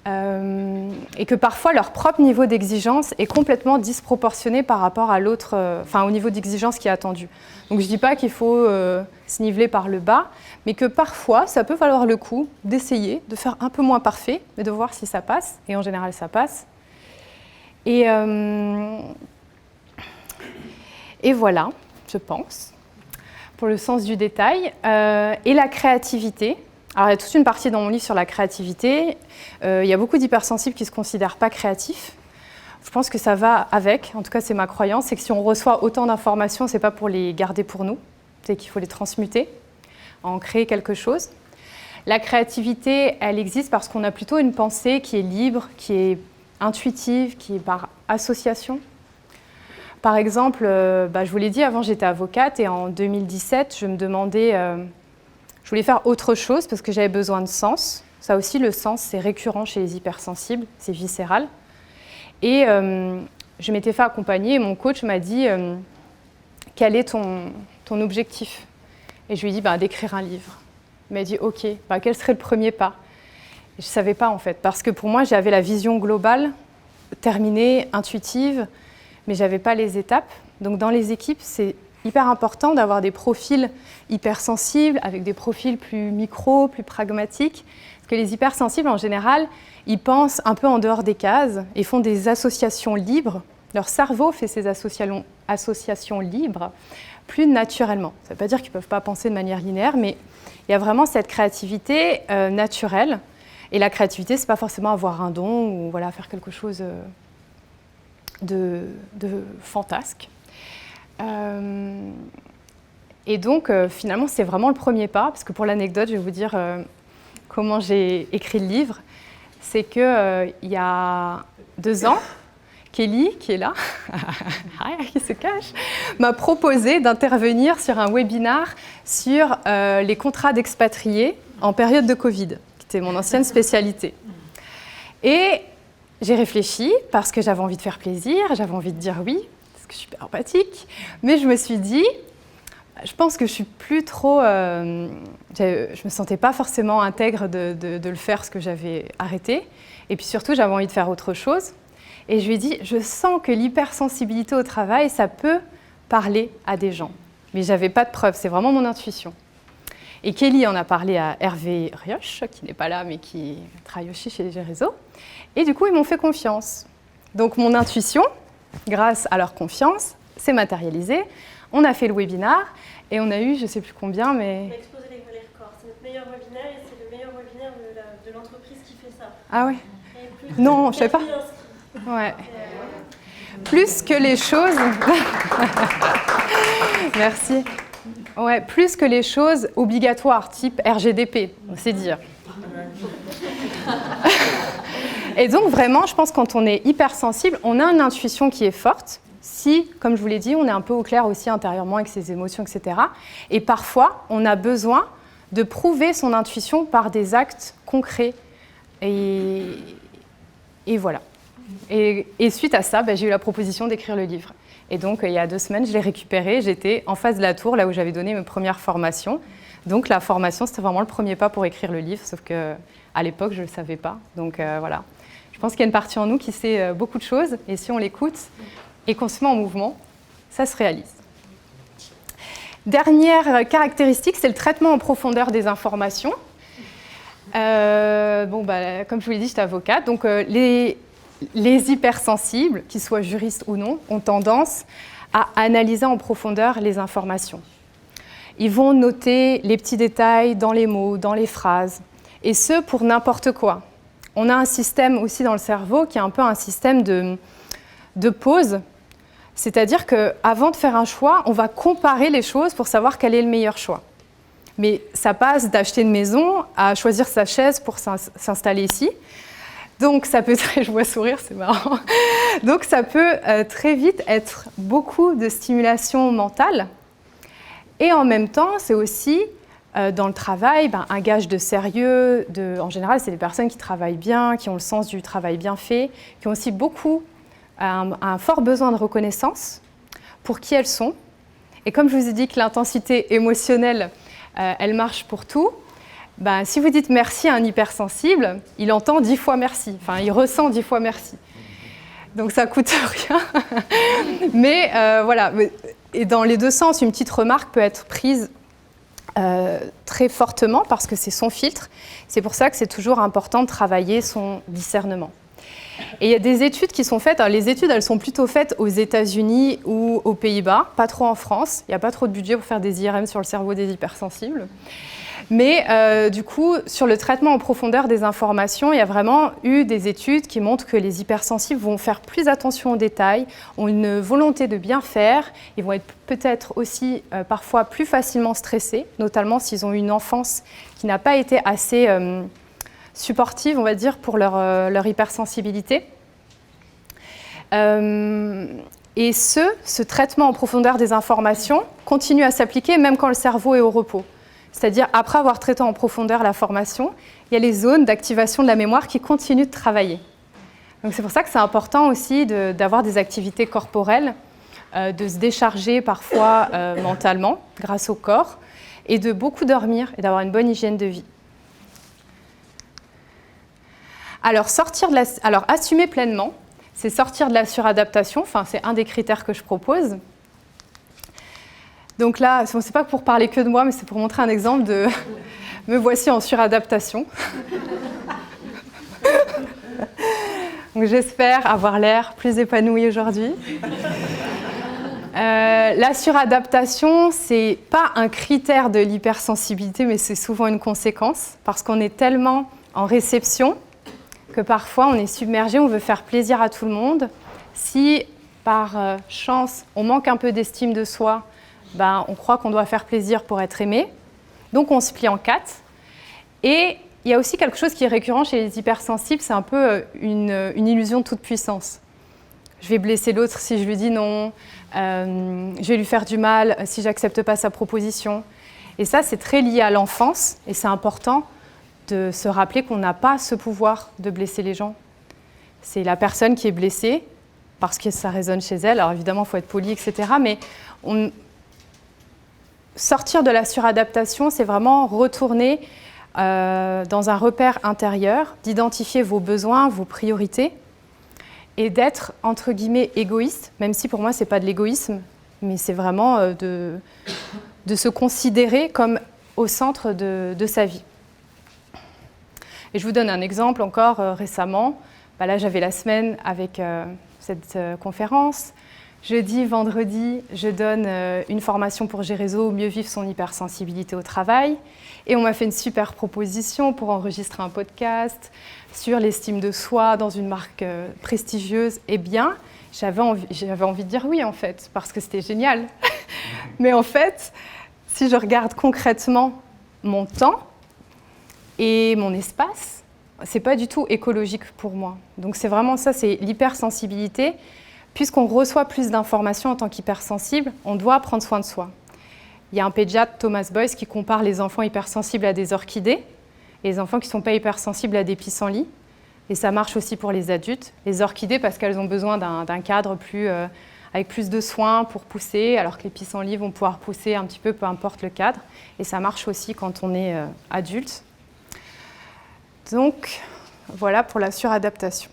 A: et que parfois leur propre niveau d'exigence est complètement disproportionné par rapport à l'autre, au niveau d'exigence qui est attendu. Donc je ne dis pas qu'il faut se niveler par le bas, mais que parfois ça peut valoir le coup d'essayer, de faire un peu moins parfait, mais de voir si ça passe, et en général ça passe. Et voilà, je pense, pour le sens du détail. Et la créativité. Alors, il y a toute une partie dans mon livre sur la créativité. Il y a beaucoup d'hypersensibles qui ne se considèrent pas créatifs. Je pense que ça va avec, en tout cas c'est ma croyance, c'est que si on reçoit autant d'informations, ce n'est pas pour les garder pour nous, c'est qu'il faut les transmuter, en créer quelque chose. La créativité, elle existe parce qu'on a plutôt une pensée qui est libre, qui est intuitive, qui est par association. Par exemple, je vous l'ai dit, avant j'étais avocate et en 2017, je me demandais... je voulais faire autre chose parce que j'avais besoin de sens. Ça aussi, le sens, c'est récurrent chez les hypersensibles, c'est viscéral. Et je m'étais fait accompagner et mon coach m'a dit quel est ton objectif? Et je lui ai dit d'écrire un livre. Il m'a dit ok, quel serait le premier pas? Et je ne savais pas en fait, parce que pour moi, j'avais la vision globale, terminée, intuitive, mais je n'avais pas les étapes. Donc dans les équipes, c'est hyper important d'avoir des profils hypersensibles, avec des profils plus micro, plus pragmatiques. Parce que les hypersensibles, en général, ils pensent un peu en dehors des cases et font des associations libres. Leur cerveau fait ces associations libres plus naturellement. Ça ne veut pas dire qu'ils ne peuvent pas penser de manière linéaire, mais il y a vraiment cette créativité naturelle. Et la créativité, ce n'est pas forcément avoir un don ou faire quelque chose de fantasque. Et donc, finalement, c'est vraiment le premier pas, parce que pour l'anecdote, je vais vous dire comment j'ai écrit le livre. C'est qu'il y a 2 ans, Kelly, qui est là, qui se cache, m'a proposé d'intervenir sur un webinaire sur les contrats d'expatriés en période de Covid, qui était mon ancienne spécialité. Et j'ai réfléchi, parce que j'avais envie de faire plaisir, j'avais envie de dire oui, que je suis super empathique, mais je me suis dit, je pense que je suis plus trop... je me sentais pas forcément intègre de le faire, ce que j'avais arrêté. Et puis surtout, j'avais envie de faire autre chose. Et je lui ai dit, je sens que l'hypersensibilité au travail, ça peut parler à des gens. Mais j'avais pas de preuves, c'est vraiment mon intuition. Et Kelly en a parlé à Hervé Rioche, qui n'est pas là, mais qui travaille aussi chez les réseaux. Et du coup, ils m'ont fait confiance. Donc mon intuition, grâce à leur confiance, s'est matérialisée. On a fait le webinaire et on a eu, je ne sais plus combien, mais...
D: On a explosé les records. C'est notre meilleur webinaire et c'est le meilleur webinaire de l'entreprise qui fait ça.
A: Ah ouais? Non, je ne savais pas. Ouais. Plus que les choses... Merci. Ouais, plus que les choses obligatoires, type RGDP, c'est dire. Et donc vraiment, je pense que quand on est hypersensible, on a une intuition qui est forte, si, comme je vous l'ai dit, on est un peu au clair aussi intérieurement avec ses émotions, etc. Et parfois, on a besoin de prouver son intuition par des actes concrets. Et voilà. Et suite à ça, j'ai eu la proposition d'écrire le livre. Et donc, il y a 2 semaines, je l'ai récupéré. J'étais en face de la tour, là où j'avais donné mes premières formations. Donc, la formation, c'était vraiment le premier pas pour écrire le livre, sauf qu'à l'époque, je ne le savais pas. Donc, voilà. Je pense qu'il y a une partie en nous qui sait beaucoup de choses. Et si on l'écoute et qu'on se met en mouvement, ça se réalise. Dernière caractéristique, c'est le traitement en profondeur des informations. Comme je vous l'ai dit, j'étais avocate. Donc, les hypersensibles, qu'ils soient juristes ou non, ont tendance à analyser en profondeur les informations. Ils vont noter les petits détails dans les mots, dans les phrases, et ce, pour n'importe quoi. On a un système aussi dans le cerveau qui est un peu un système de pause, c'est-à-dire qu'avant de faire un choix, on va comparer les choses pour savoir quel est le meilleur choix. Mais ça passe d'acheter une maison à choisir sa chaise pour s'installer ici. Donc ça peut je vois sourire, c'est marrant. Donc ça peut très vite être beaucoup de stimulation mentale. Et en même temps, c'est aussi dans le travail un gage de sérieux. En général, c'est des personnes qui travaillent bien, qui ont le sens du travail bien fait, qui ont aussi un fort besoin de reconnaissance pour qui elles sont. Et comme je vous ai dit que l'intensité émotionnelle, elle marche pour tout, Si vous dites merci à un hypersensible, il entend 10 fois merci, enfin il ressent 10 fois merci. Donc ça ne coûte rien. Mais voilà, et dans les deux sens, une petite remarque peut être prise très fortement parce que c'est son filtre. C'est pour ça que c'est toujours important de travailler son discernement. Et il y a des études qui sont faites. Alors les études, elles sont plutôt faites aux États-Unis ou aux Pays-Bas, pas trop en France. Il n'y a pas trop de budget pour faire des IRM sur le cerveau des hypersensibles. Mais du coup, sur le traitement en profondeur des informations, il y a vraiment eu des études qui montrent que les hypersensibles vont faire plus attention aux détails, ont une volonté de bien faire, ils vont être peut-être aussi parfois plus facilement stressés, notamment s'ils ont eu une enfance qui n'a pas été assez supportive, on va dire, pour leur hypersensibilité. Et ce traitement en profondeur des informations continue à s'appliquer même quand le cerveau est au repos. C'est-à-dire, après avoir traité en profondeur la formation, il y a les zones d'activation de la mémoire qui continuent de travailler. Donc c'est pour ça que c'est important aussi d'avoir des activités corporelles, de se décharger parfois mentalement grâce au corps, et de beaucoup dormir et d'avoir une bonne hygiène de vie. Alors assumer pleinement, c'est sortir de la suradaptation, enfin c'est un des critères que je propose. Donc là, ce n'est pas pour parler que de moi, mais c'est pour montrer un exemple de me voici en suradaptation. Donc j'espère avoir l'air plus épanouie aujourd'hui. La suradaptation, ce n'est pas un critère de l'hypersensibilité, mais c'est souvent une conséquence, parce qu'on est tellement en réception que parfois on est submergé, on veut faire plaisir à tout le monde. Si par chance, on manque un peu d'estime de soi, on croit qu'on doit faire plaisir pour être aimé. Donc on se plie en 4. Et il y a aussi quelque chose qui est récurrent chez les hypersensibles, c'est un peu une illusion de toute puissance. Je vais blesser l'autre si je lui dis non, je vais lui faire du mal si je n'accepte pas sa proposition. Et ça, c'est très lié à l'enfance, et c'est important de se rappeler qu'on n'a pas ce pouvoir de blesser les gens. C'est la personne qui est blessée, parce que ça résonne chez elle. Alors évidemment, il faut être poli, etc. Mais sortir de la suradaptation, c'est vraiment retourner dans un repère intérieur, d'identifier vos besoins, vos priorités, et d'être, entre guillemets, égoïste, même si pour moi, ce n'est pas de l'égoïsme, mais c'est vraiment de se considérer comme au centre de sa vie. Et je vous donne un exemple encore récemment. Là, j'avais la semaine avec cette conférence. Jeudi, vendredi, je donne une formation pour Gérézo, mieux vivre son hypersensibilité au travail. Et on m'a fait une super proposition pour enregistrer un podcast sur l'estime de soi dans une marque prestigieuse. Eh bien, j'avais envie de dire oui, en fait, parce que c'était génial. Mais en fait, si je regarde concrètement mon temps et mon espace, c'est pas du tout écologique pour moi. Donc c'est vraiment ça, c'est l'hypersensibilité. Puisqu'on reçoit plus d'informations en tant qu'hypersensible, on doit prendre soin de soi. Il y a un pédiatre, Thomas Boyce, qui compare les enfants hypersensibles à des orchidées et les enfants qui ne sont pas hypersensibles à des pissenlits. Et ça marche aussi pour les adultes. Les orchidées, parce qu'elles ont besoin d'un cadre avec plus de soins pour pousser, alors que les pissenlits vont pouvoir pousser un petit peu, peu importe le cadre. Et ça marche aussi quand on est adulte. Donc, voilà pour la suradaptation.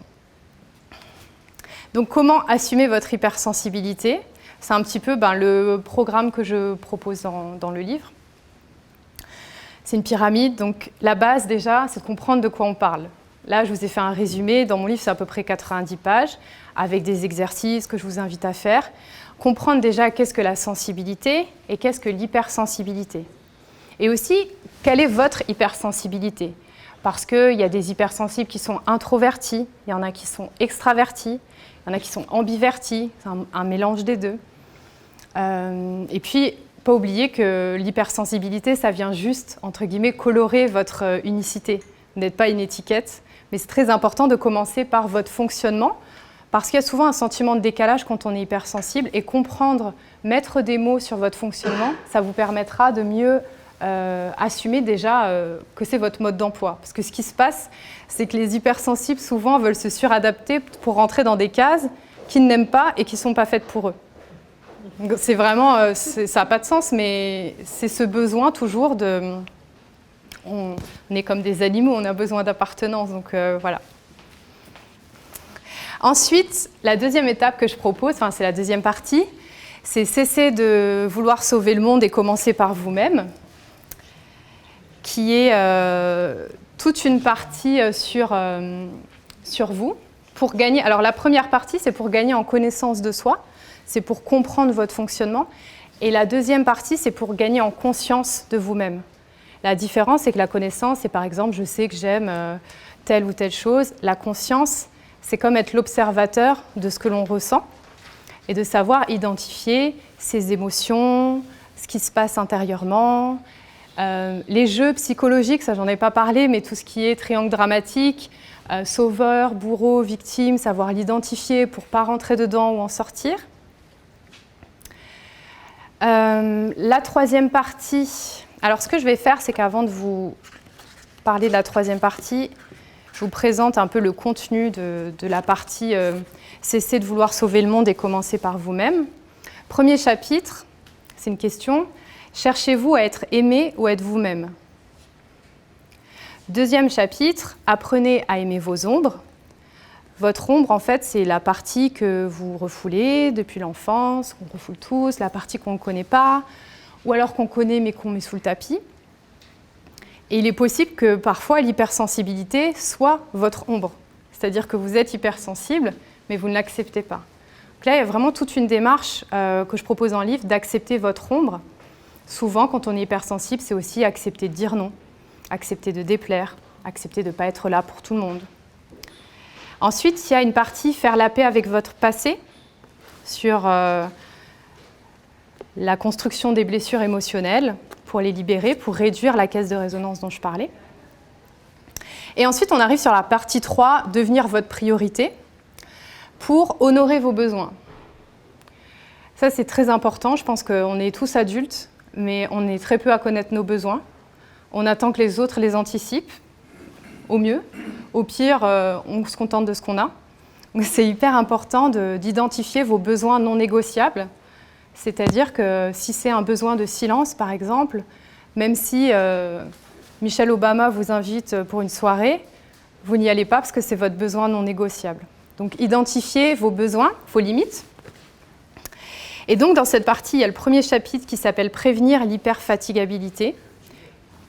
A: Donc, comment assumer votre hypersensibilité ? C'est un petit peu le programme que je propose dans le livre. C'est une pyramide. Donc, la base, déjà, c'est de comprendre de quoi on parle. Là, je vous ai fait un résumé. Dans mon livre, c'est à peu près 90 pages, avec des exercices que je vous invite à faire. Comprendre déjà qu'est-ce que la sensibilité et qu'est-ce que l'hypersensibilité. Et aussi, quelle est votre hypersensibilité ? Parce qu'il y a des hypersensibles qui sont introvertis, il y en a qui sont extravertis, il y en a qui sont ambivertis, c'est un mélange des deux. Et puis, pas oublier que l'hypersensibilité, ça vient juste, entre guillemets, colorer votre unicité. Vous n'êtes pas une étiquette, mais c'est très important de commencer par votre fonctionnement, parce qu'il y a souvent un sentiment de décalage quand on est hypersensible, et comprendre, mettre des mots sur votre fonctionnement, ça vous permettra de mieux assumer déjà que c'est votre mode d'emploi. Parce que ce qui se passe, c'est que les hypersensibles, souvent, veulent se suradapter pour rentrer dans des cases qu'ils n'aiment pas et qui ne sont pas faites pour eux. Donc, c'est vraiment, ça n'a pas de sens, mais c'est ce besoin toujours on est comme des animaux, on a besoin d'appartenance, donc voilà. Ensuite, la deuxième étape que je propose, c'est la deuxième partie, c'est cesser de vouloir sauver le monde et commencer par vous-même, qui est toute une partie sur vous. Pour gagner, alors la première partie, c'est pour gagner en connaissance de soi, c'est pour comprendre votre fonctionnement. Et la deuxième partie, c'est pour gagner en conscience de vous-même. La différence, c'est que la connaissance, c'est par exemple, je sais que j'aime telle ou telle chose. La conscience, c'est comme être l'observateur de ce que l'on ressent et de savoir identifier ses émotions, ce qui se passe intérieurement. Les jeux psychologiques, ça j'en ai pas parlé, mais tout ce qui est triangle dramatique, sauveur, bourreau, victime, savoir l'identifier pour ne pas rentrer dedans ou en sortir. La troisième partie, alors ce que je vais faire, c'est qu'avant de vous parler de la troisième partie, je vous présente un peu le contenu de la partie cesser de vouloir sauver le monde et commencer par vous-même. Premier chapitre, c'est une question. Cherchez-vous à être aimé ou à être vous-même? Deuxième chapitre, apprenez à aimer vos ombres. Votre ombre, en fait, c'est la partie que vous refoulez depuis l'enfance, qu'on refoule tous, la partie qu'on ne connaît pas, ou alors qu'on connaît mais qu'on met sous le tapis. Et il est possible que parfois l'hypersensibilité soit votre ombre. C'est-à-dire que vous êtes hypersensible, mais vous ne l'acceptez pas. Donc là, il y a vraiment toute une démarche que je propose dans le livre d'accepter votre ombre. Souvent, quand on est hypersensible, c'est aussi accepter de dire non, accepter de déplaire, accepter de ne pas être là pour tout le monde. Ensuite, il y a une partie faire la paix avec votre passé, sur la construction des blessures émotionnelles, pour les libérer, pour réduire la caisse de résonance dont je parlais. Et ensuite, on arrive sur la partie 3, devenir votre priorité, pour honorer vos besoins. Ça, c'est très important. Je pense qu'on est tous adultes, mais on est très peu à connaître nos besoins. On attend que les autres les anticipent, au mieux. Au pire, on se contente de ce qu'on a. Donc, c'est hyper important d'identifier vos besoins non négociables. C'est-à-dire que si c'est un besoin de silence, par exemple, même si Michelle Obama vous invite pour une soirée, vous n'y allez pas parce que c'est votre besoin non négociable. Donc, identifiez vos besoins, vos limites. Et donc, dans cette partie, il y a le premier chapitre qui s'appelle « Prévenir l'hyperfatigabilité »,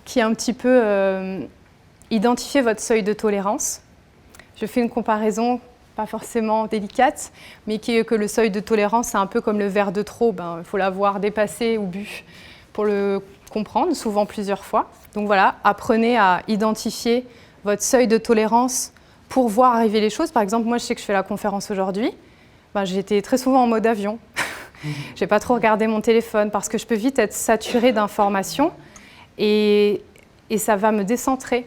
A: qui est un petit peu identifier votre seuil de tolérance. Je fais une comparaison pas forcément délicate, mais qui est que le seuil de tolérance, c'est un peu comme le verre de trop. Il faut l'avoir dépassé ou bu pour le comprendre, souvent plusieurs fois. Donc voilà, apprenez à identifier votre seuil de tolérance pour voir arriver les choses. Par exemple, moi, je sais que je fais la conférence aujourd'hui. J'étais très souvent en mode avion. Je n'ai pas trop regardé mon téléphone parce que je peux vite être saturée d'informations et ça va me décentrer.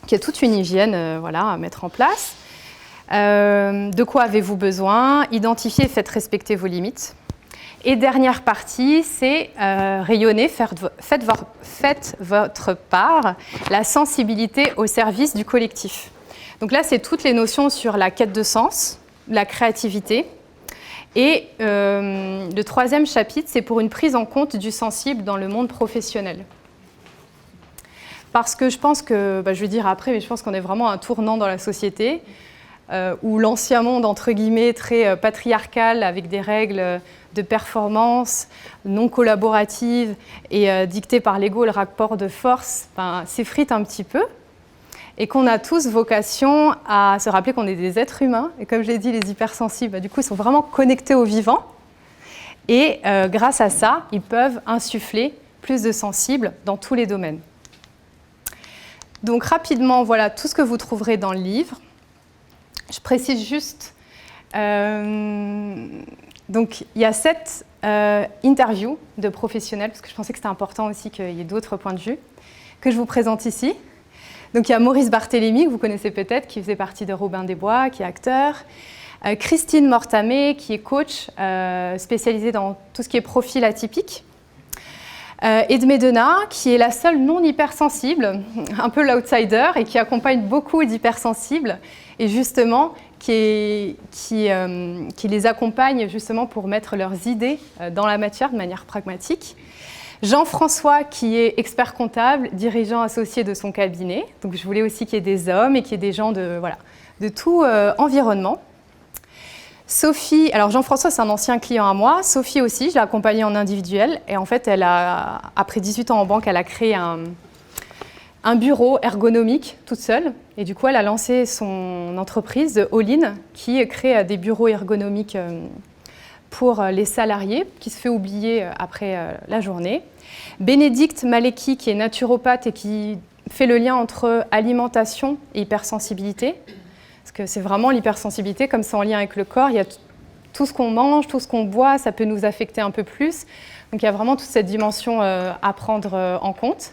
A: Il y a toute une hygiène à mettre en place. De quoi avez-vous besoin? Identifiez et faites respecter vos limites. Et dernière partie, c'est rayonner, faites votre part, la sensibilité au service du collectif. Donc là, c'est toutes les notions sur la quête de sens, la créativité. Et le troisième chapitre, c'est pour une prise en compte du sensible dans le monde professionnel. Parce que je pense que, je vais dire après, mais je pense qu'on est vraiment à un tournant dans la société où l'ancien monde, entre guillemets, très patriarcal, avec des règles de performance non collaboratives et dictées par l'ego, le rapport de force, s'effrite un petit peu. Et qu'on a tous vocation à se rappeler qu'on est des êtres humains. Et comme je l'ai dit, les hypersensibles, du coup, ils sont vraiment connectés au vivant. Et grâce à ça, ils peuvent insuffler plus de sensibles dans tous les domaines. Donc rapidement, voilà tout ce que vous trouverez dans le livre. Je précise juste, donc il y a 7 interviews de professionnels, parce que je pensais que c'était important aussi qu'il y ait d'autres points de vue, que je vous présente ici. Donc il y a Maurice Barthélémy, que vous connaissez peut-être, qui faisait partie de Robin des Bois, qui est acteur. Christine Mortamé, qui est coach spécialisée dans tout ce qui est profil atypique. Edmé Denat, qui est la seule non hypersensible, un peu l'outsider, et qui accompagne beaucoup d'hypersensibles, et justement qui les accompagne justement pour mettre leurs idées dans la matière de manière pragmatique. Jean-François, qui est expert comptable, dirigeant associé de son cabinet. Donc je voulais aussi qu'il y ait des hommes et qu'il y ait des gens de tout environnement. Sophie, alors Jean-François, c'est un ancien client à moi. Sophie aussi, je l'ai accompagnée en individuel. Et en fait, après 18 ans en banque, elle a créé un bureau ergonomique toute seule. Et du coup, elle a lancé son entreprise, All-in, qui crée des bureaux ergonomiques pour les salariés, qui se fait oublier après la journée. Bénédicte Maleki, qui est naturopathe et qui fait le lien entre alimentation et hypersensibilité. Parce que c'est vraiment l'hypersensibilité, comme c'est en lien avec le corps. Il y a tout ce qu'on mange, tout ce qu'on boit, ça peut nous affecter un peu plus. Donc il y a vraiment toute cette dimension à prendre en compte.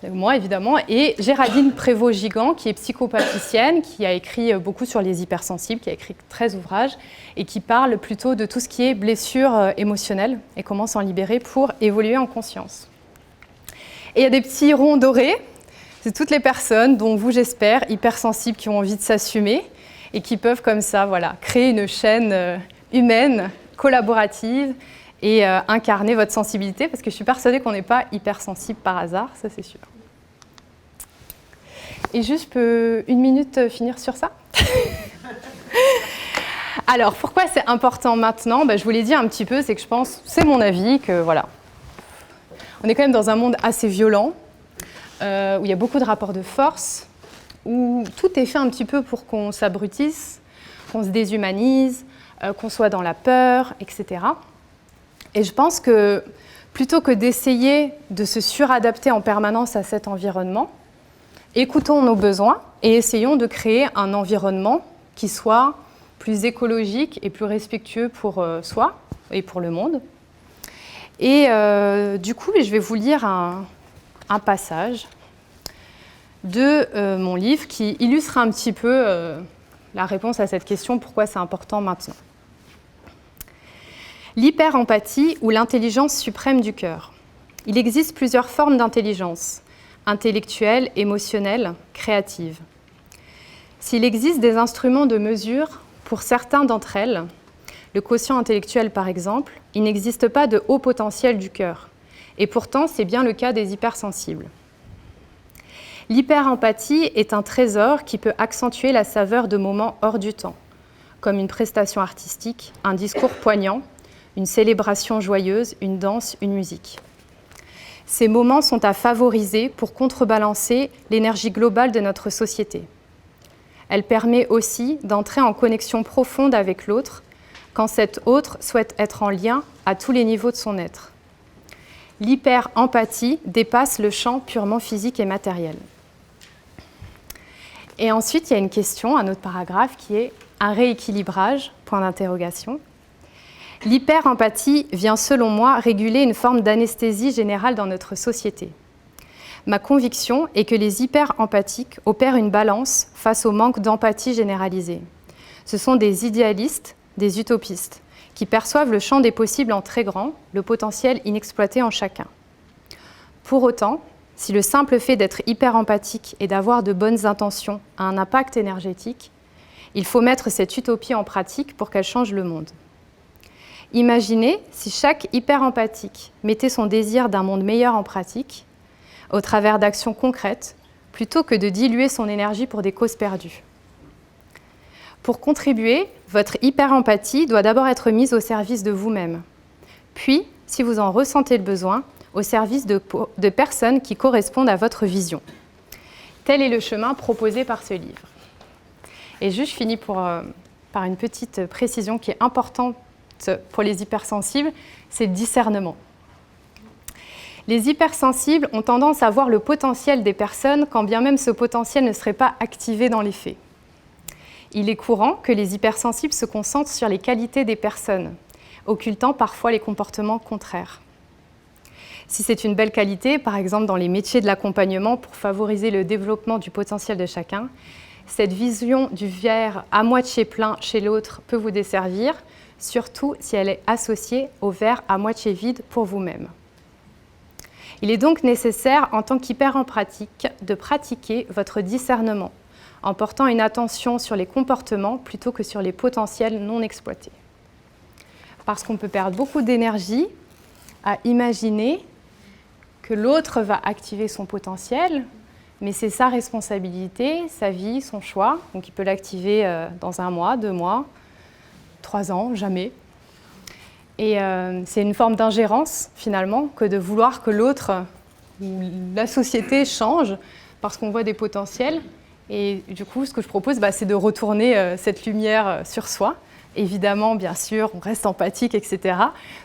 A: Moi, évidemment. Et Géraldine Prévost-Gigant, qui est psychopaticienne, qui a écrit beaucoup sur les hypersensibles, qui a écrit 13 ouvrages, et qui parle plutôt de tout ce qui est blessures émotionnelles et comment s'en libérer pour évoluer en conscience. Et il y a des petits ronds dorés. C'est toutes les personnes, dont vous, j'espère, hypersensibles, qui ont envie de s'assumer et qui peuvent comme ça, créer une chaîne humaine, collaborative et incarner votre sensibilité, parce que je suis persuadée qu'on n'est pas hypersensible par hasard, ça c'est sûr. Et juste, je peux une minute finir sur ça? Alors, pourquoi c'est important maintenant? Je vous l'ai dit un petit peu, c'est que je pense, c'est mon avis, que on est quand même dans un monde assez violent, où il y a beaucoup de rapports de force, où tout est fait un petit peu pour qu'on s'abrutisse, qu'on se déshumanise, qu'on soit dans la peur, etc. Et je pense que plutôt que d'essayer de se suradapter en permanence à cet environnement, écoutons nos besoins et essayons de créer un environnement qui soit plus écologique et plus respectueux pour soi et pour le monde. Et du coup, je vais vous lire un passage de mon livre qui illustre un petit peu la réponse à cette question, pourquoi c'est important maintenant. L'hyper-empathie ou l'intelligence suprême du cœur. Il existe plusieurs formes d'intelligence, intellectuelle, émotionnelle, créative. S'il existe des instruments de mesure pour certains d'entre elles, le quotient intellectuel par exemple, il n'existe pas de haut potentiel du cœur. Et pourtant, c'est bien le cas des hypersensibles. L'hyper-empathie est un trésor qui peut accentuer la saveur de moments hors du temps, comme une prestation artistique, un discours poignant, une célébration joyeuse, une danse, une musique. Ces moments sont à favoriser pour contrebalancer l'énergie globale de notre société. Elle permet aussi d'entrer en connexion profonde avec l'autre, quand cet autre souhaite être en lien à tous les niveaux de son être. L'hyper-empathie dépasse le champ purement physique et matériel. Et ensuite, il y a une question, un autre paragraphe, qui est un rééquilibrage, point d'interrogation. L'hyper-empathie vient, selon moi, réguler une forme d'anesthésie générale dans notre société. Ma conviction est que les hyper-empathiques opèrent une balance face au manque d'empathie généralisée. Ce sont des idéalistes, des utopistes, qui perçoivent le champ des possibles en très grand, le potentiel inexploité en chacun. Pour autant, si le simple fait d'être hyper-empathique et d'avoir de bonnes intentions a un impact énergétique, il faut mettre cette utopie en pratique pour qu'elle change le monde. Imaginez si chaque hyper-empathique mettait son désir d'un monde meilleur en pratique, au travers d'actions concrètes, plutôt que de diluer son énergie pour des causes perdues. Pour contribuer, votre hyper-empathie doit d'abord être mise au service de vous-même. Puis, si vous en ressentez le besoin, au service de personnes qui correspondent à votre vision. Tel est le chemin proposé par ce livre. Et juste, je finis par une petite précision qui est importante pour les hypersensibles, c'est le discernement. Les hypersensibles ont tendance à voir le potentiel des personnes quand bien même ce potentiel ne serait pas activé dans les faits. Il est courant que les hypersensibles se concentrent sur les qualités des personnes, occultant parfois les comportements contraires. Si c'est une belle qualité, par exemple dans les métiers de l'accompagnement pour favoriser le développement du potentiel de chacun, cette vision du verre à moitié plein chez l'autre peut vous desservir, surtout si elle est associée au verre à moitié vide pour vous-même. Il est donc nécessaire, en tant qu'hyper-empathique, de pratiquer votre discernement, en portant une attention sur les comportements plutôt que sur les potentiels non exploités. Parce qu'on peut perdre beaucoup d'énergie à imaginer que l'autre va activer son potentiel, mais c'est sa responsabilité, sa vie, son choix. Donc il peut l'activer dans 1 mois, 2 mois, 3 ans, jamais. Et c'est une forme d'ingérence, finalement, que de vouloir que l'autre ou la société change parce qu'on voit des potentiels. Et du coup, ce que je propose, c'est de retourner cette lumière sur soi. Évidemment, bien sûr, on reste empathique, etc.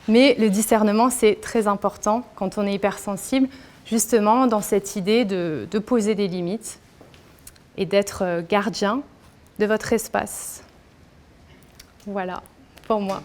A: Mais le discernement, c'est très important quand on est hypersensible, justement dans cette idée de poser des limites et d'être gardien de votre espace. Voilà, pour moi.